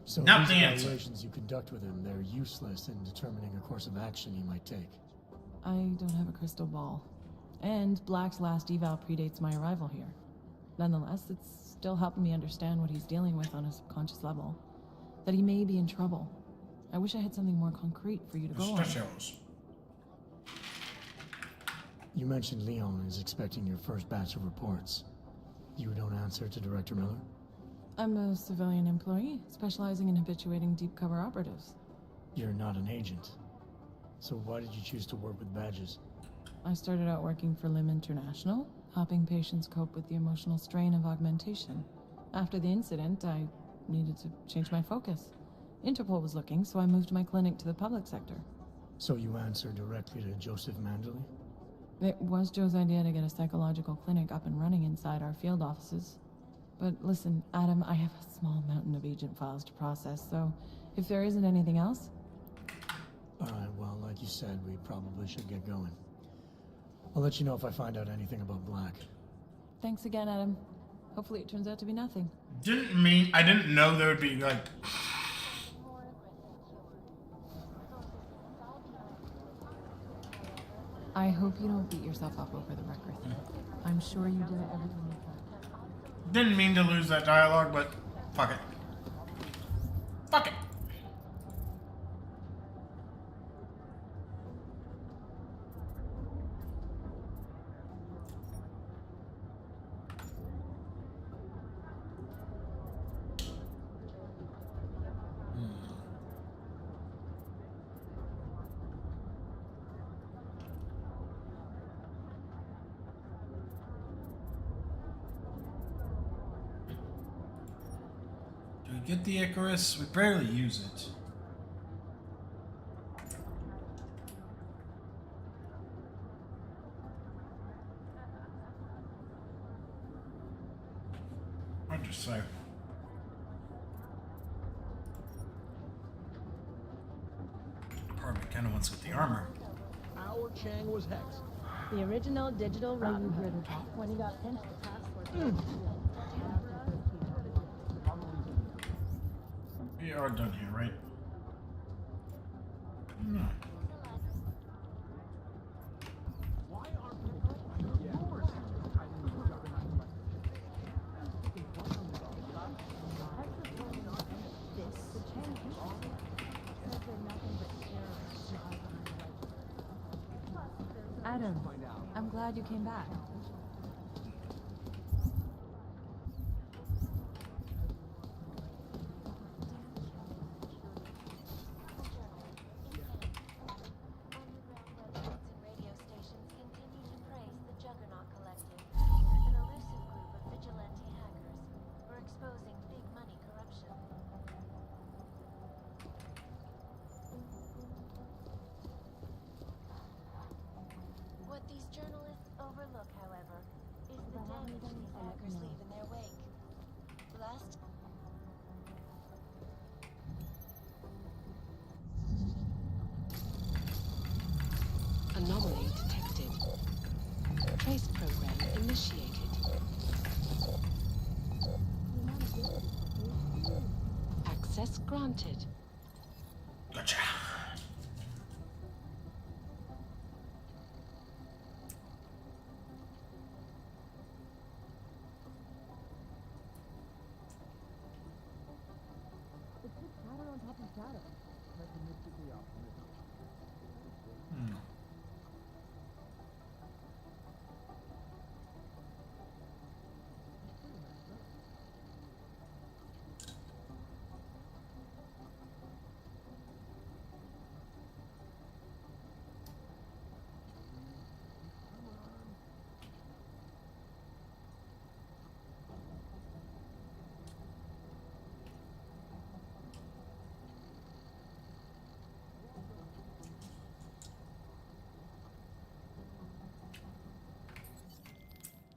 So Not these the answer. evaluations you conduct with him, they're useless in determining a course of action he might take. I don't have a crystal ball. And Black's last eval predates my arrival here. Nonetheless, it's still helping me understand what he's dealing with on a subconscious level. That he may be in trouble. I wish I had something more concrete for you to go on. You mentioned Leon is expecting your first batch of reports. You don't answer to Director Miller? I'm a civilian employee, specializing in habituating deep cover operatives. You're not an agent. So why did you choose to work with badges? I started out working for LIM International, helping patients cope with the emotional strain of augmentation. After the incident, I needed to change my focus. Interpol was looking, so I moved my clinic to the public sector. So you answer directly to Joseph Mandley? It was Joe's idea to get a psychological clinic up and running inside our field offices. But listen, Adam, I have a small mountain of agent files to process, so if there isn't anything else... Alright, well, like you said, we probably should get going. I'll let you know if I find out anything about Black. Thanks again, Adam. Hopefully it turns out to be nothing. I didn't know there would be, like... I hope you don't beat yourself up over the record thing. I'm sure you did everything you could. Didn't mean to lose that dialogue, but fuck it. Fuck it. Do we get the Icarus? We barely use it. I'd just say. Department kind of wants to get the armor. Our Chang was Hex. The original digital router when he got pinched the password. We are done here, right? No. Adam, I'm glad you came back. Access granted. Gotcha.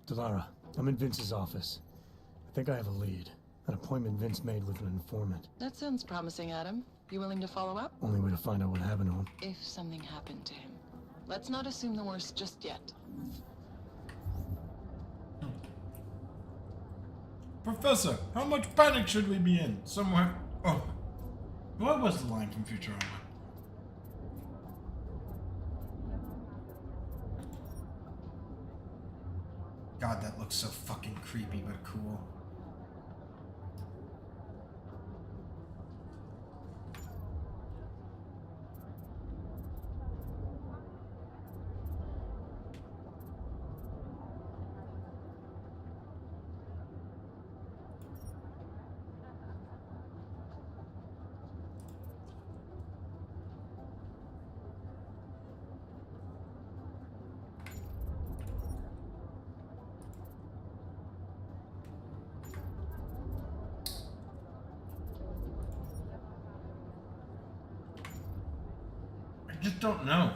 Delara, I'm in Vince's office. I think I have a lead. An appointment Vince made with an informant. That sounds promising, Adam. You willing to follow up? Only way to find out what happened to him. If something happened to him. Let's not assume the worst just yet. Professor, how much panic should we be in? Somewhere. Oh. What was the line from Futurama? God, that looks so fucking creepy but cool. I just don't know.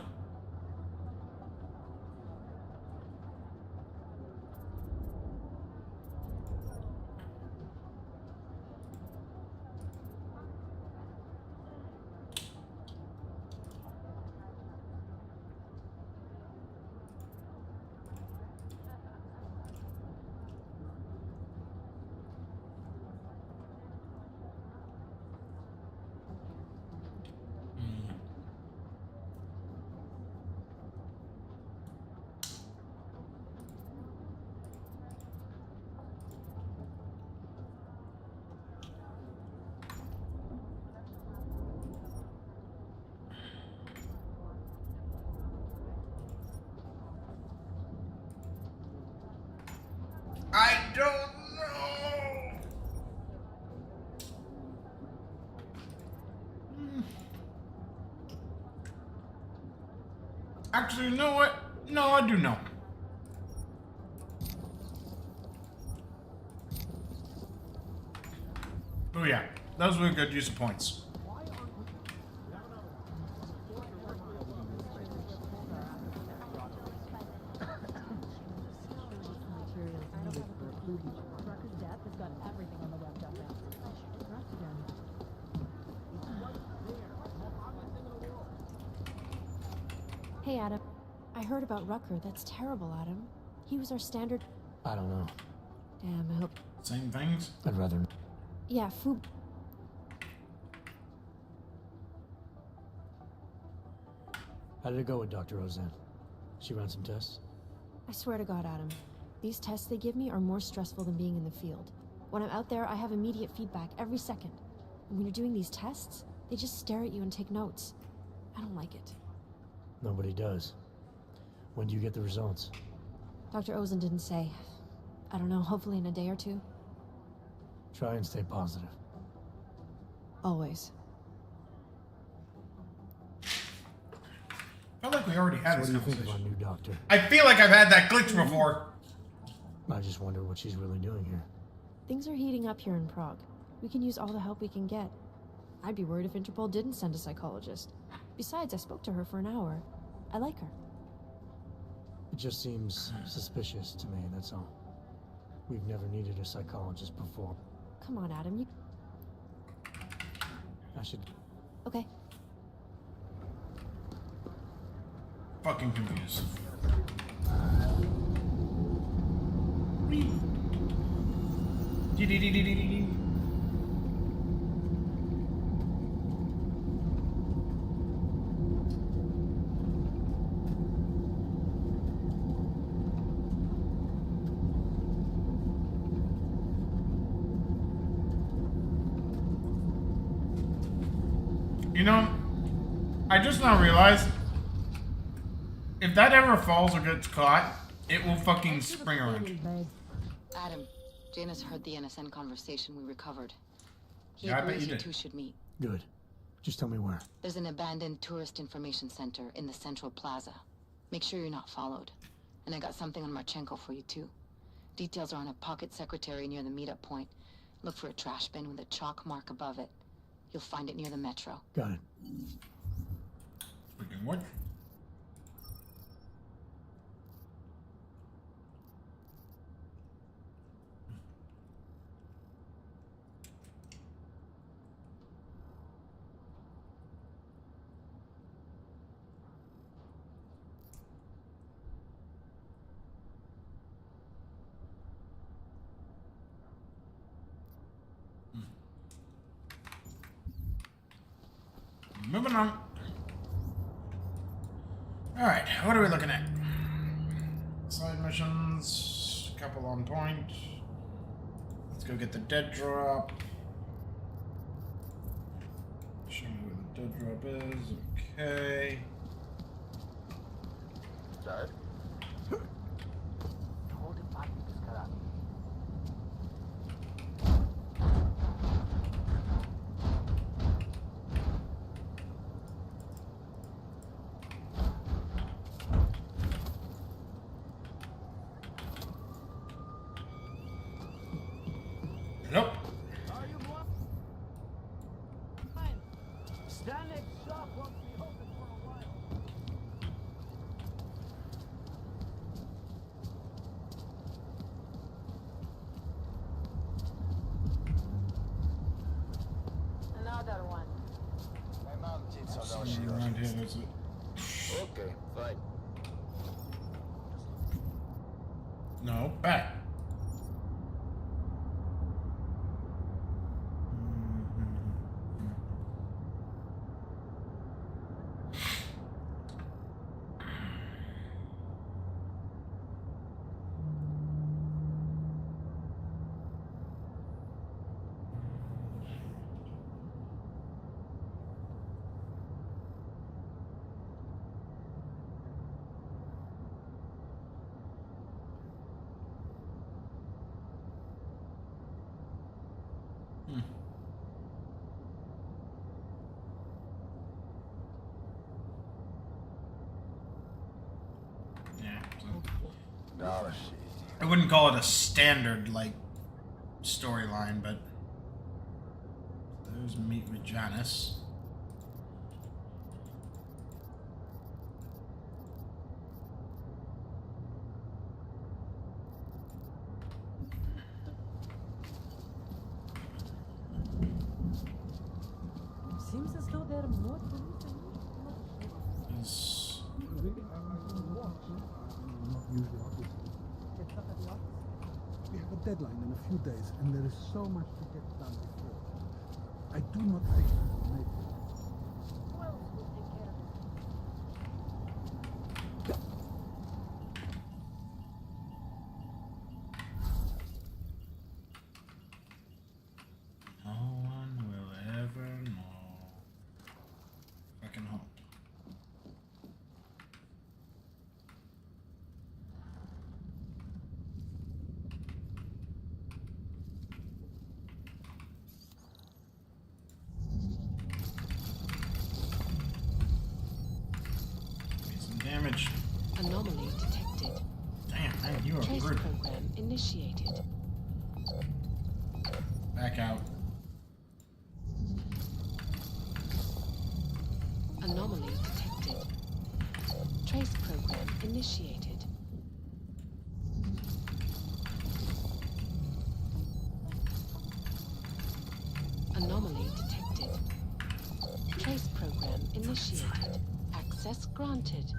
I don't know. Actually, you know what? No, I do know. Oh yeah, those were a good use of points. Hey, Adam. I heard about Rucker. That's terrible, Adam. He was our standard... I don't know. Damn, I hope... Same things? I'd rather... Yeah, How did it go with Dr. Roseanne? She ran some tests? I swear to God, Adam. These tests they give me are more stressful than being in the field. When I'm out there, I have immediate feedback every second. And when you're doing these tests, they just stare at you and take notes. I don't like it. Nobody does. When do you get the results? Dr. Ozen didn't say. I don't know, hopefully in a day or two. Try and stay positive. Always. I feel like we already had So this what do you think of conversation. our new doctor? I feel like I've had that glitch before. I just wonder what she's really doing here. Things are heating up here in Prague. We can use all the help we can get. I'd be worried if Interpol didn't send a psychologist. Besides, I spoke to her for an hour. I like her. It just seems suspicious to me, that's all. We've never needed a psychologist before. Come on, Adam, you... I should... Okay. Fucking confused. You know, I just now realized if that ever falls or gets caught, it will fucking spring around. Adam, Janus heard the NSN conversation we recovered. He Yeah, I bet agrees you you did. two should meet. Good. Just tell me where. There's an abandoned tourist information center in the central plaza. Make sure you're not followed. And I got something on Marchenko for you too. Details are on a pocket secretary near the meetup point. Look for a trash bin with a chalk mark above it. You'll find it near the metro. Got it. Freaking what? Moving on. Alright, what are we looking at? Side missions, couple on point. Let's go get the dead drop. Show me where the dead drop is. Okay. Dad? Nope. Stanek's shop won't be open for a while. Another one. My mom did so Somewhere around here, there's it. Okay, fine. No, back. Yeah. So. I wouldn't call it a standard, like, storyline, but there's meet with Janus. Seems as though they're more Is We have a deadline in a few days, and there is so much to get done before. I do not think I will make it. Well, we'll take care of it. no one will ever know. Fucking hope. Some damage. Anomaly detected. Damn, man, you are Trace rude. program initiated. Back out. Anomaly detected. Trace program initiated. Anomaly detected. Trace program initiated. Access granted.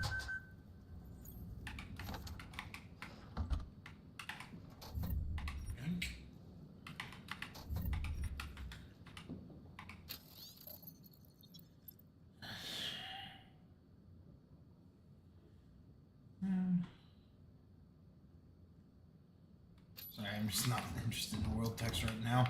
Sorry, I'm just not interested in world text right now.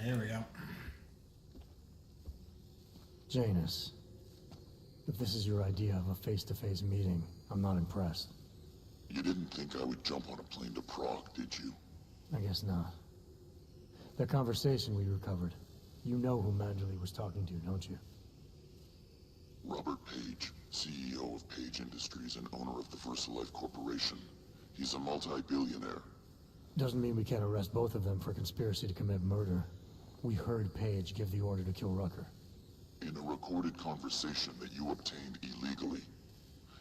here we go. Janus, if this is your idea of a face-to-face meeting, I'm not impressed. You didn't think I would jump on a plane to Prague, did you? I guess not. That conversation we recovered, you know who Manderley was talking to, don't you? Robert Page, CEO of Page Industries and owner of the VersaLife Corporation. He's a multi-billionaire. Doesn't mean we can't arrest both of them for conspiracy to commit murder. We heard Page give the order to kill Rucker. In a recorded conversation that you obtained illegally.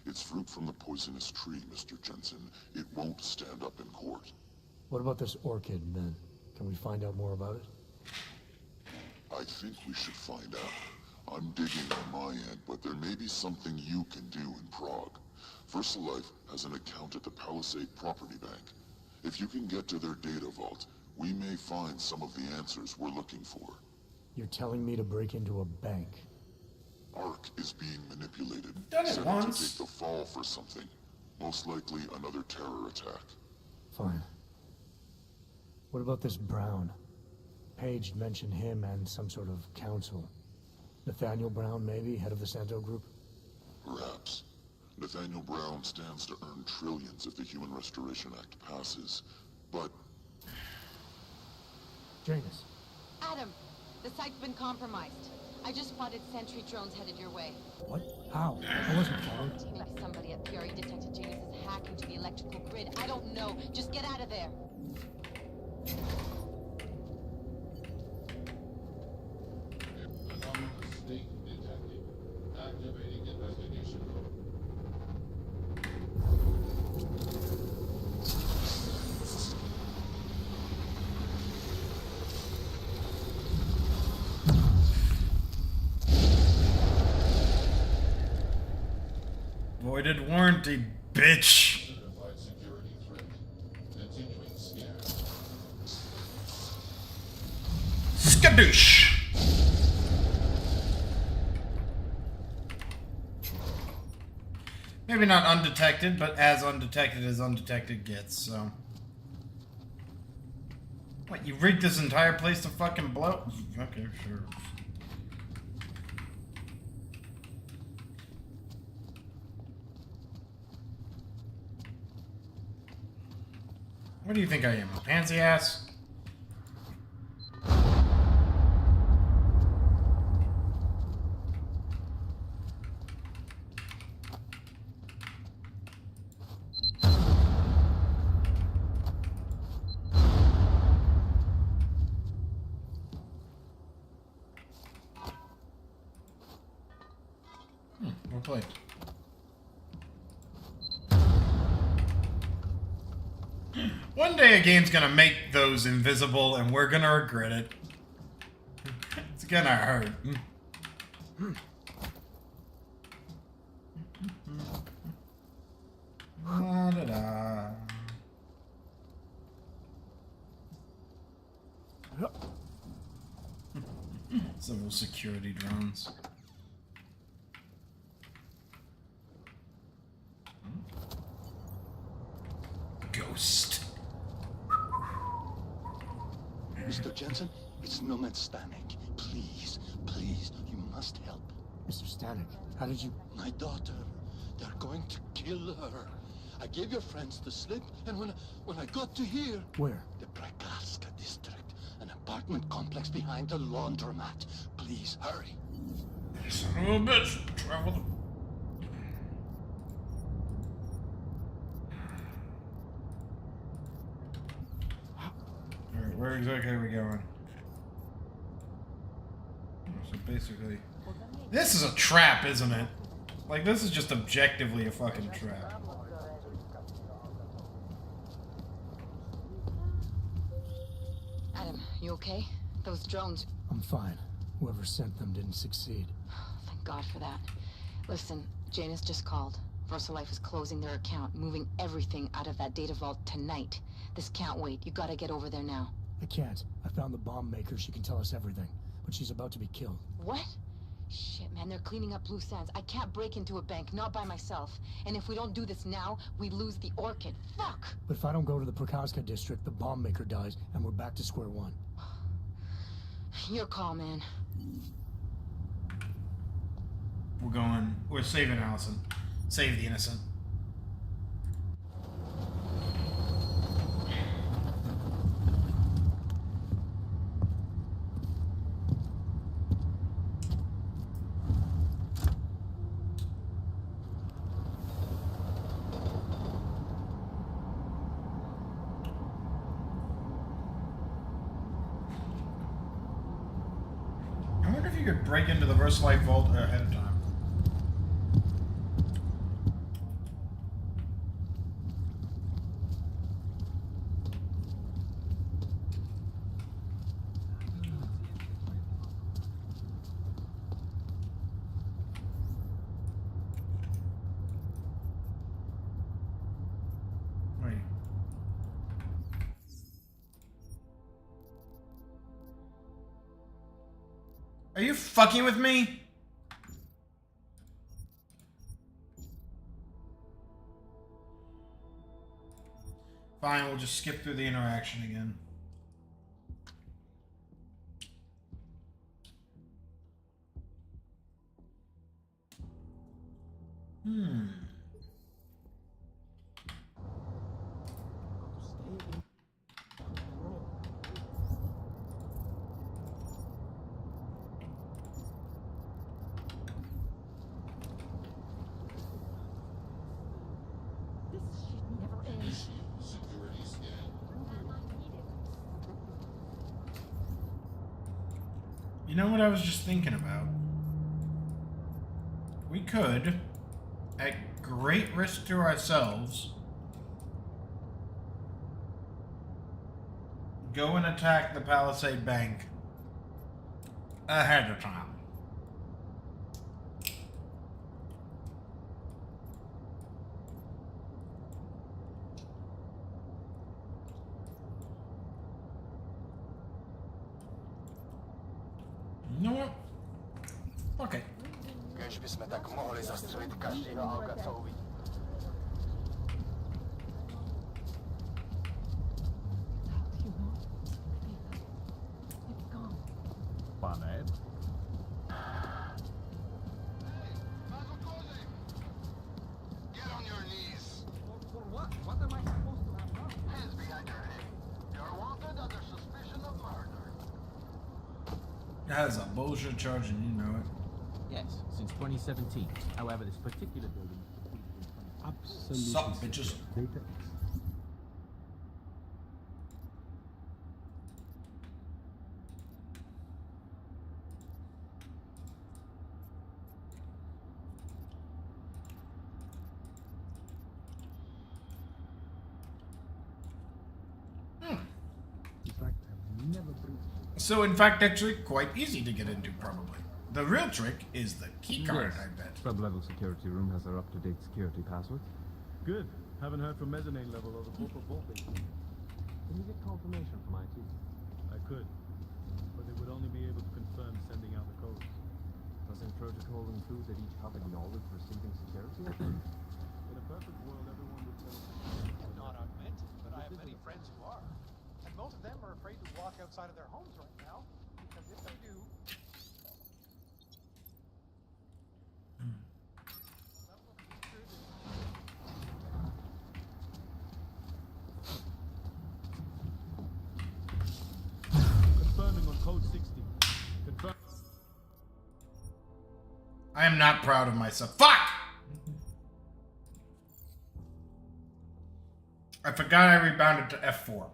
It's fruit from the poisonous tree, Mr. Jensen. It won't stand up in court. What about this orchid, then? Can we find out more about it? I think we should find out. I'm digging on my end, but there may be something you can do in Prague. VersaLife has an account at the Palisade Property Bank. If you can get to their data vault, we may find some of the answers we're looking for. You're telling me to break into a bank? Ark is being manipulated. Done it Set once. to take the fall for something. Most likely another terror attack. Fine. What about this Brown? Page mentioned him and some sort of council. Nathaniel Brown, maybe, head of the Santo Group? Perhaps. Nathaniel Brown stands to earn trillions if the Human Restoration Act passes. But... Janus. Adam, the site's been compromised. I just spotted sentry drones headed your way. What? How? I wasn't followed. Maybe somebody at PRE detected Janus's hack into the electrical grid. I don't know. Just get out of there. State detective. Activating investigation mode. Voided warranty, bitch. Identified security threat. Continuing scan. Skadoosh. Maybe not undetected, but as undetected gets, so. What, you rigged this entire place to fucking blow? Okay, sure. What do you think I am, a pansy ass? We'll play. One day a game's gonna make those invisible and we're gonna regret it. It's gonna hurt. La-da-da. Civil security drones. Ghost. Mr. Jensen, it's Nomad Stanek. Please, please, you must help. Mr. Stanek, how did you... My daughter, they're going to kill her. I gave your friends the slip, and when I got to here... Where? The Prakarska district, an apartment complex behind the laundromat. Please, hurry. Son of a bitch. Travel the... Alright, where exactly are we going? So basically... This is a trap, isn't it? Like, this is just objectively a fucking trap. Adam, you okay? Those drones... I'm fine. Whoever sent them didn't succeed. Thank God for that. Listen, Janus just called. VersaLife is closing their account, moving everything out of that data vault tonight. This can't wait. You gotta get over there now. I can't. I found the bomb maker. She can tell us everything. But she's about to be killed. What? Shit, man, they're cleaning up loose ends. I can't break into a bank, not by myself. And if we don't do this now, we lose the orchid. Fuck! But if I don't go to the Prakarska district, the bomb maker dies, and we're back to square one. Your call, man. We're saving Allison. Save the innocent. I wonder if you could break into the Versalite vault ahead of time. Wait. Are you fucking with me? Fine, we'll just skip through the interaction again. You know what I was just thinking about? We could, at great risk to ourselves, go and attack the Palisade Bank ahead of time. You know what? Okay. Když bychom tak mohli zastřelit každého auka, co uvidí. Pane? Get on your knees. For what? What am I supposed to have done? Hands behind your head. You're wanted under suspicion of murder. That is a bullshit charge and you know it. Yes, since 2017. However, this particular building is Absolutely. Sup, bitches. Data X. So, in fact, actually quite easy to get into, probably. The real trick is the keycard, I bet. Sub-level security room has our up-to-date security password. Good. Haven't heard from mezzanine level or the corporate vault. Can you get confirmation from IT? I could, but they would only be able to confirm sending out the codes. Doesn't protocol include that each hub acknowledge receiving security? In a perfect world, everyone would tell. Not augmented, but I have many friends who are. And most of them are afraid to walk outside of their homes right now, because if they do... Confirming on code 60. Confirm. I am not proud of myself. Fuck! I forgot I rebounded to F4.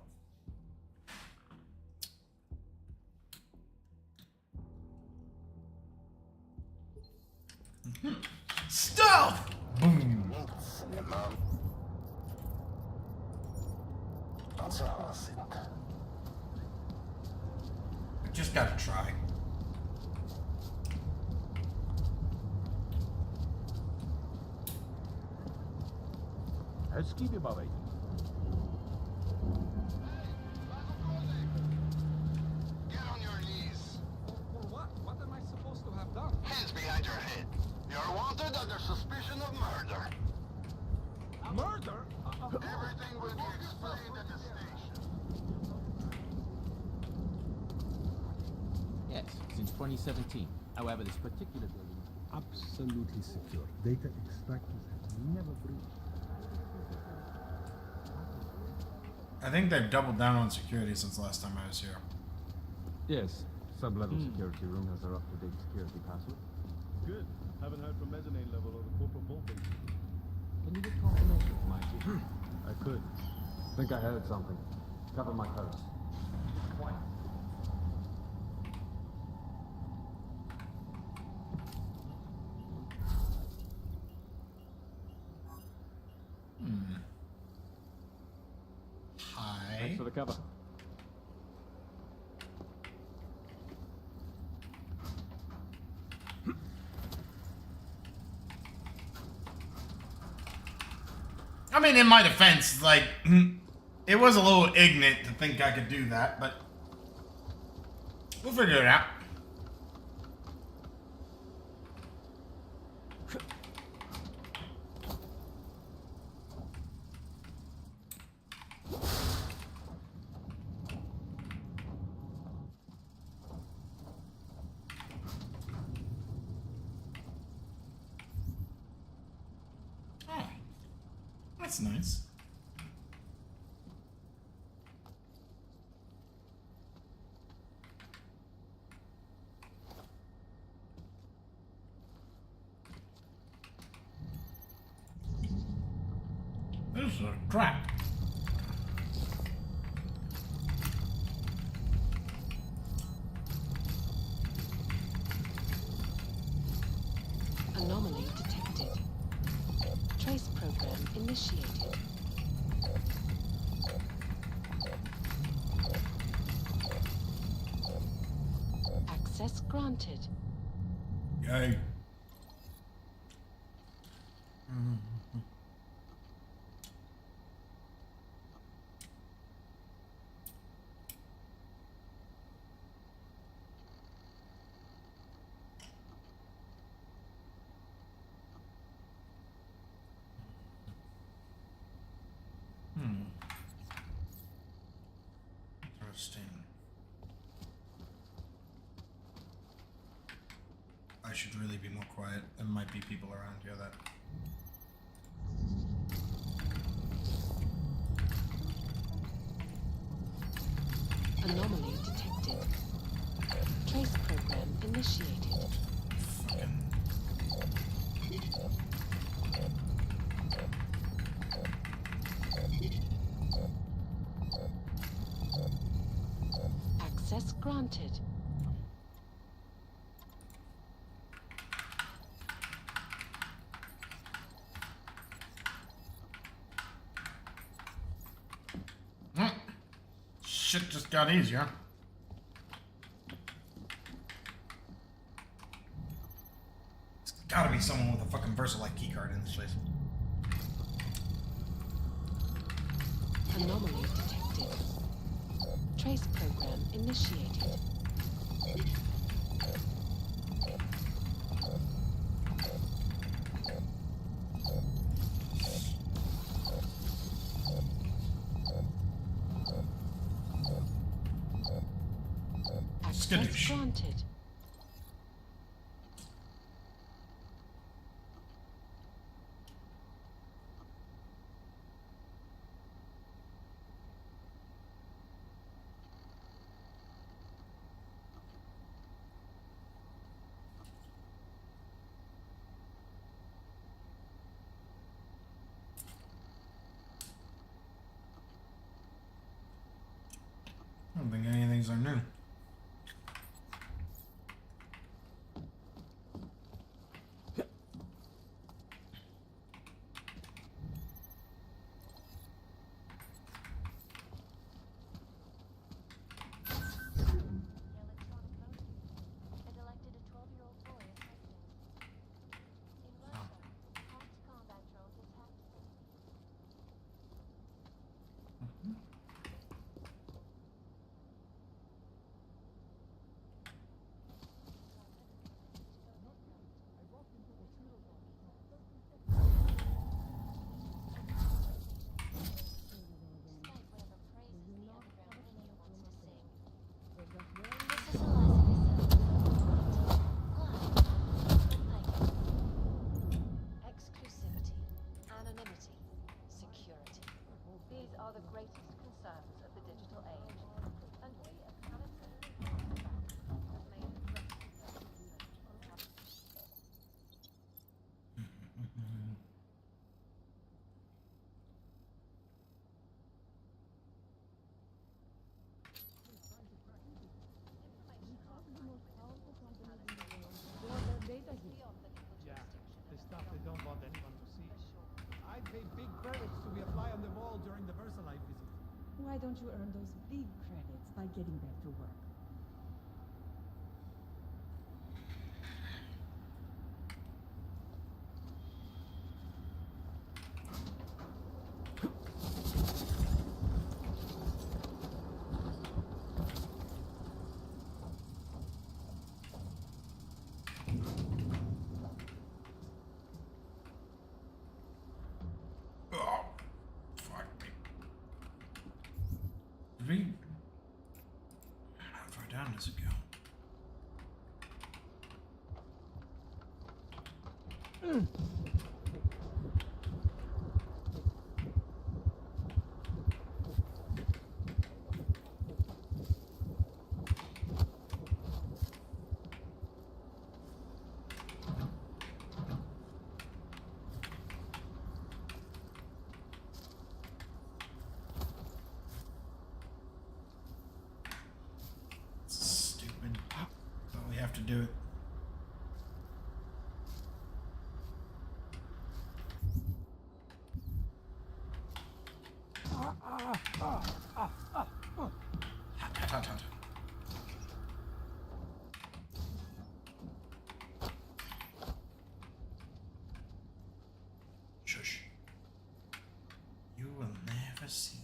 Stealth! Boom. I just gotta try. Skriver bara. Get on your knees. For what? What am I supposed to have done? Hands behind your head. You're wanted under suspicion of murder. Murder? Everything will be explained at the station. Yes, since 2017. However, this particular building is Absolutely secure. Data extractors have never breached. I think they've doubled down on security since last time I was here. Yes, sub-level security room has their up-to-date security password. Good. Haven't heard from mezzanine level or the corporate vault base. Can you get confirmation from my chief? I could. Think I heard something. Cover my toes. Quiet. Hi. Thanks for the cover. I mean, in my defense, like, it was a little ignorant to think I could do that, but we'll figure it out. Oh, that's nice. This is a trap. Anomaly detected. Trace program initiated. Access granted. Yay. Interesting. I should really be more quiet. There might be people around here that... Anomaly detected. Trace program initiated. Access granted. Shit just got easier. There's gotta be someone with a fucking VersaLife keycard in this place. Anomaly detected. Trace program initiated. Access granted. I don't think any of these are new. concerns of the digital age, and we at Palisade have made Yeah, the stuff they don't want anyone to see. I pay big credits to be a fly on the wall during the VersaLife visit. Why don't you earn those big credits by getting back to work? Oh, fuck me. Read. How far down does it go? Stupid. But we have to do it. Hot, hot, hot, hot. Shush. You will never see.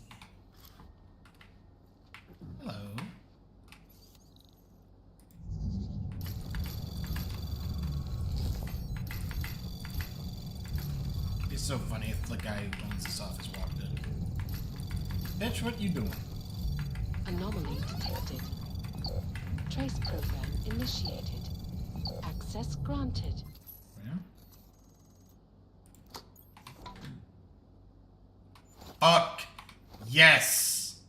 Hello. It's so funny if the guy who owns this office walked in. Bitch, what you doing? Anomaly detected. Trace program initiated. Access granted. Yeah. Fuck. Yes.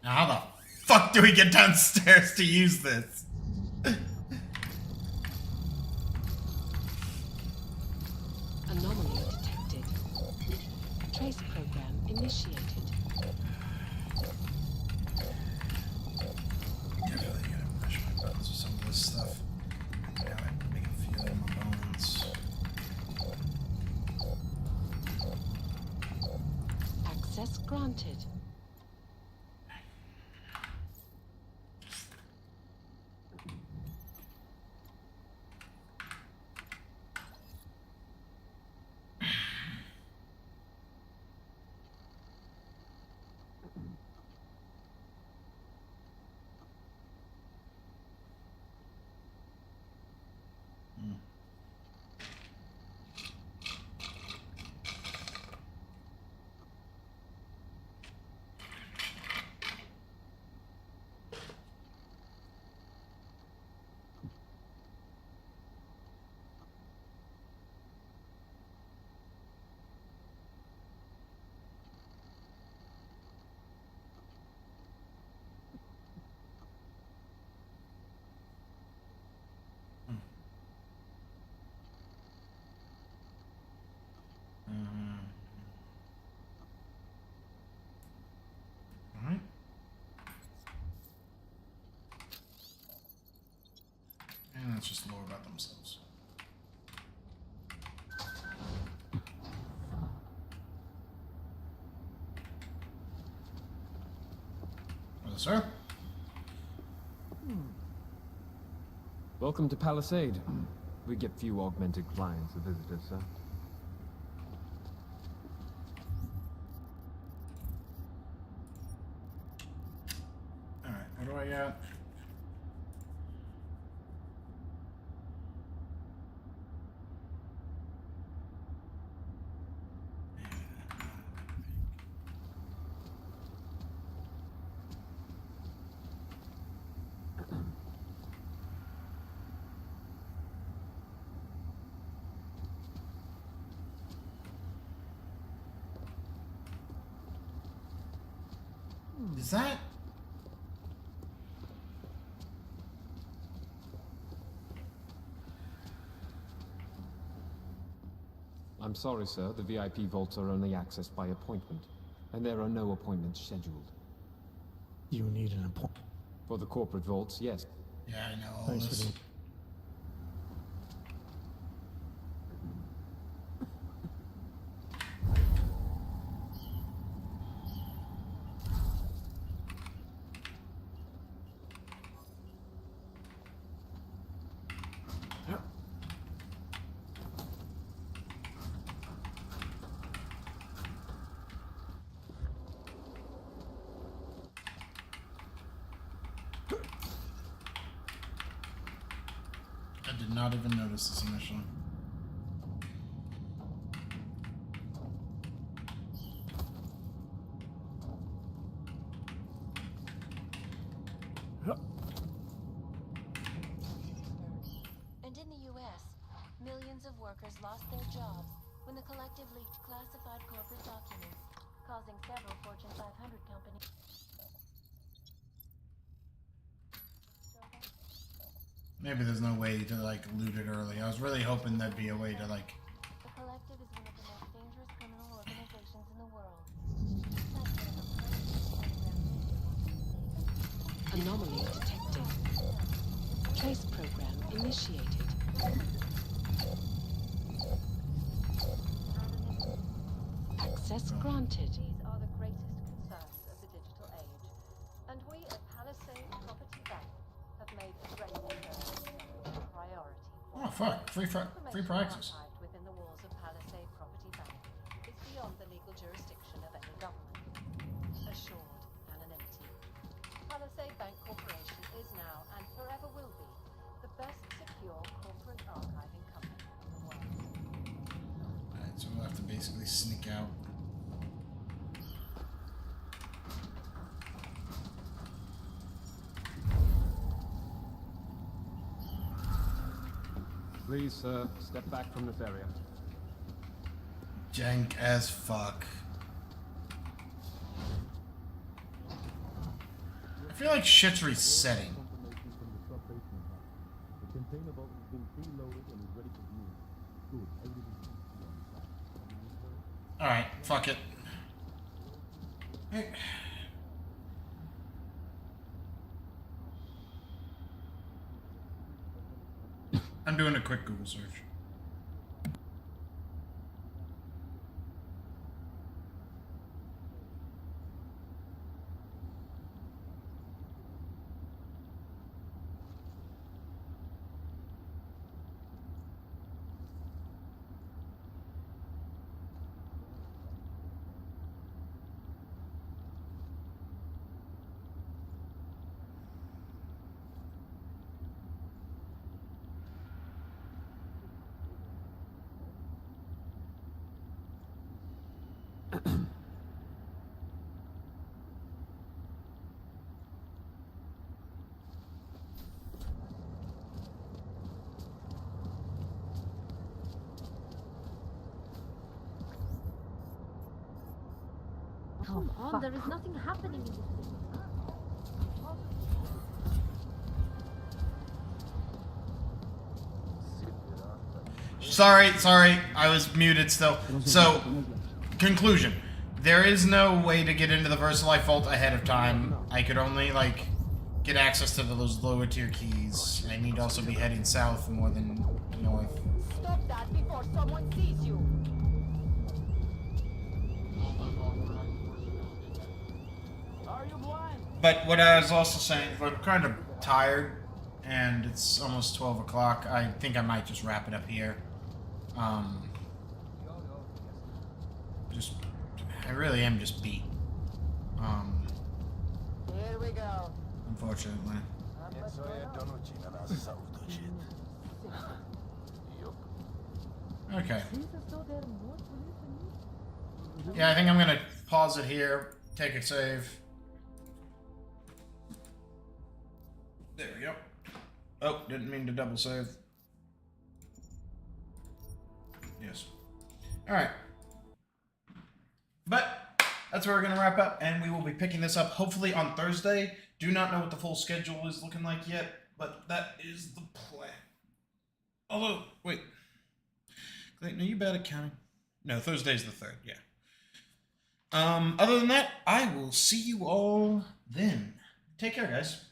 Now how the fuck do we get downstairs to use this? Anomaly detected. Trace program initiated. Definitely gotta push my buttons with some of this stuff. Damn it, make it feel in my bones. Access granted. Alright. And that's just lore about themselves. Hello, sir. Welcome to Palisade. We get few augmented clients or visitors, sir. Alright, what do I got? Is that? I'm sorry, sir. The VIP vaults are only accessed by appointment, and there are no appointments scheduled. You need an appointment. For the corporate vaults, yes. Yeah, I know all Thanks this. for the... I did not even notice this initially. And in the US, millions of workers lost their jobs when the collective leaked classified corporate documents, causing several Fortune 500 companies. Maybe there's no way to like loot it early. I was really hoping there'd be a way to like. The collective is one of the most dangerous criminal organizations in the world. Anomaly detected. Trace program initiated. Access granted. These are the greatest concerns of the digital age, and we at Palisade Property Bank have made addressing them a priority. Oh fuck! Free practice. Archived within the walls of Palisade Property Bank is beyond the legal jurisdiction of any government. Assured anonymity. Palisade Bank Corporation is now and forever will be the best secure corporate archiving company in the world. Alright, so we'll have to basically sneak out. Please, sir, step back from this area. Jank as fuck. I feel like shit's resetting. The container vault has been preloaded and is ready for viewing. Good. Everything's Alright, fuck it. Hey. I'm doing a quick Google search. Come on, there is nothing happening in this thing. Sorry, I was muted still. So, conclusion. There is no way to get into the VersaLife Vault ahead of time. I could only, like, get access to those lower tier keys. I need to also be heading south more than north. Stop that before someone sees you. Are you blind? But what I was also saying, I'm kind of tired, and it's almost 12 o'clock. I think I might just wrap it up here. I really am just beat. Here we go. Unfortunately. Okay. Yeah, I think I'm gonna pause it here, take a save. There we go. Oh, didn't mean to double save. Yes. Alright. But that's where we're going to wrap up, and we will be picking this up hopefully on Thursday. Do not know what the full schedule is looking like yet, but that is the plan. Although, wait. Clayton, are you bad at counting? No, Thursday's the 3rd, yeah. Other than that, I will see you all then. Take care, guys.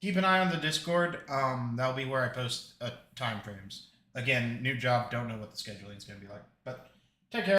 Keep an eye on the Discord. That'll be where I post time frames. Again, new job, don't know what the scheduling is going to be like, but take care.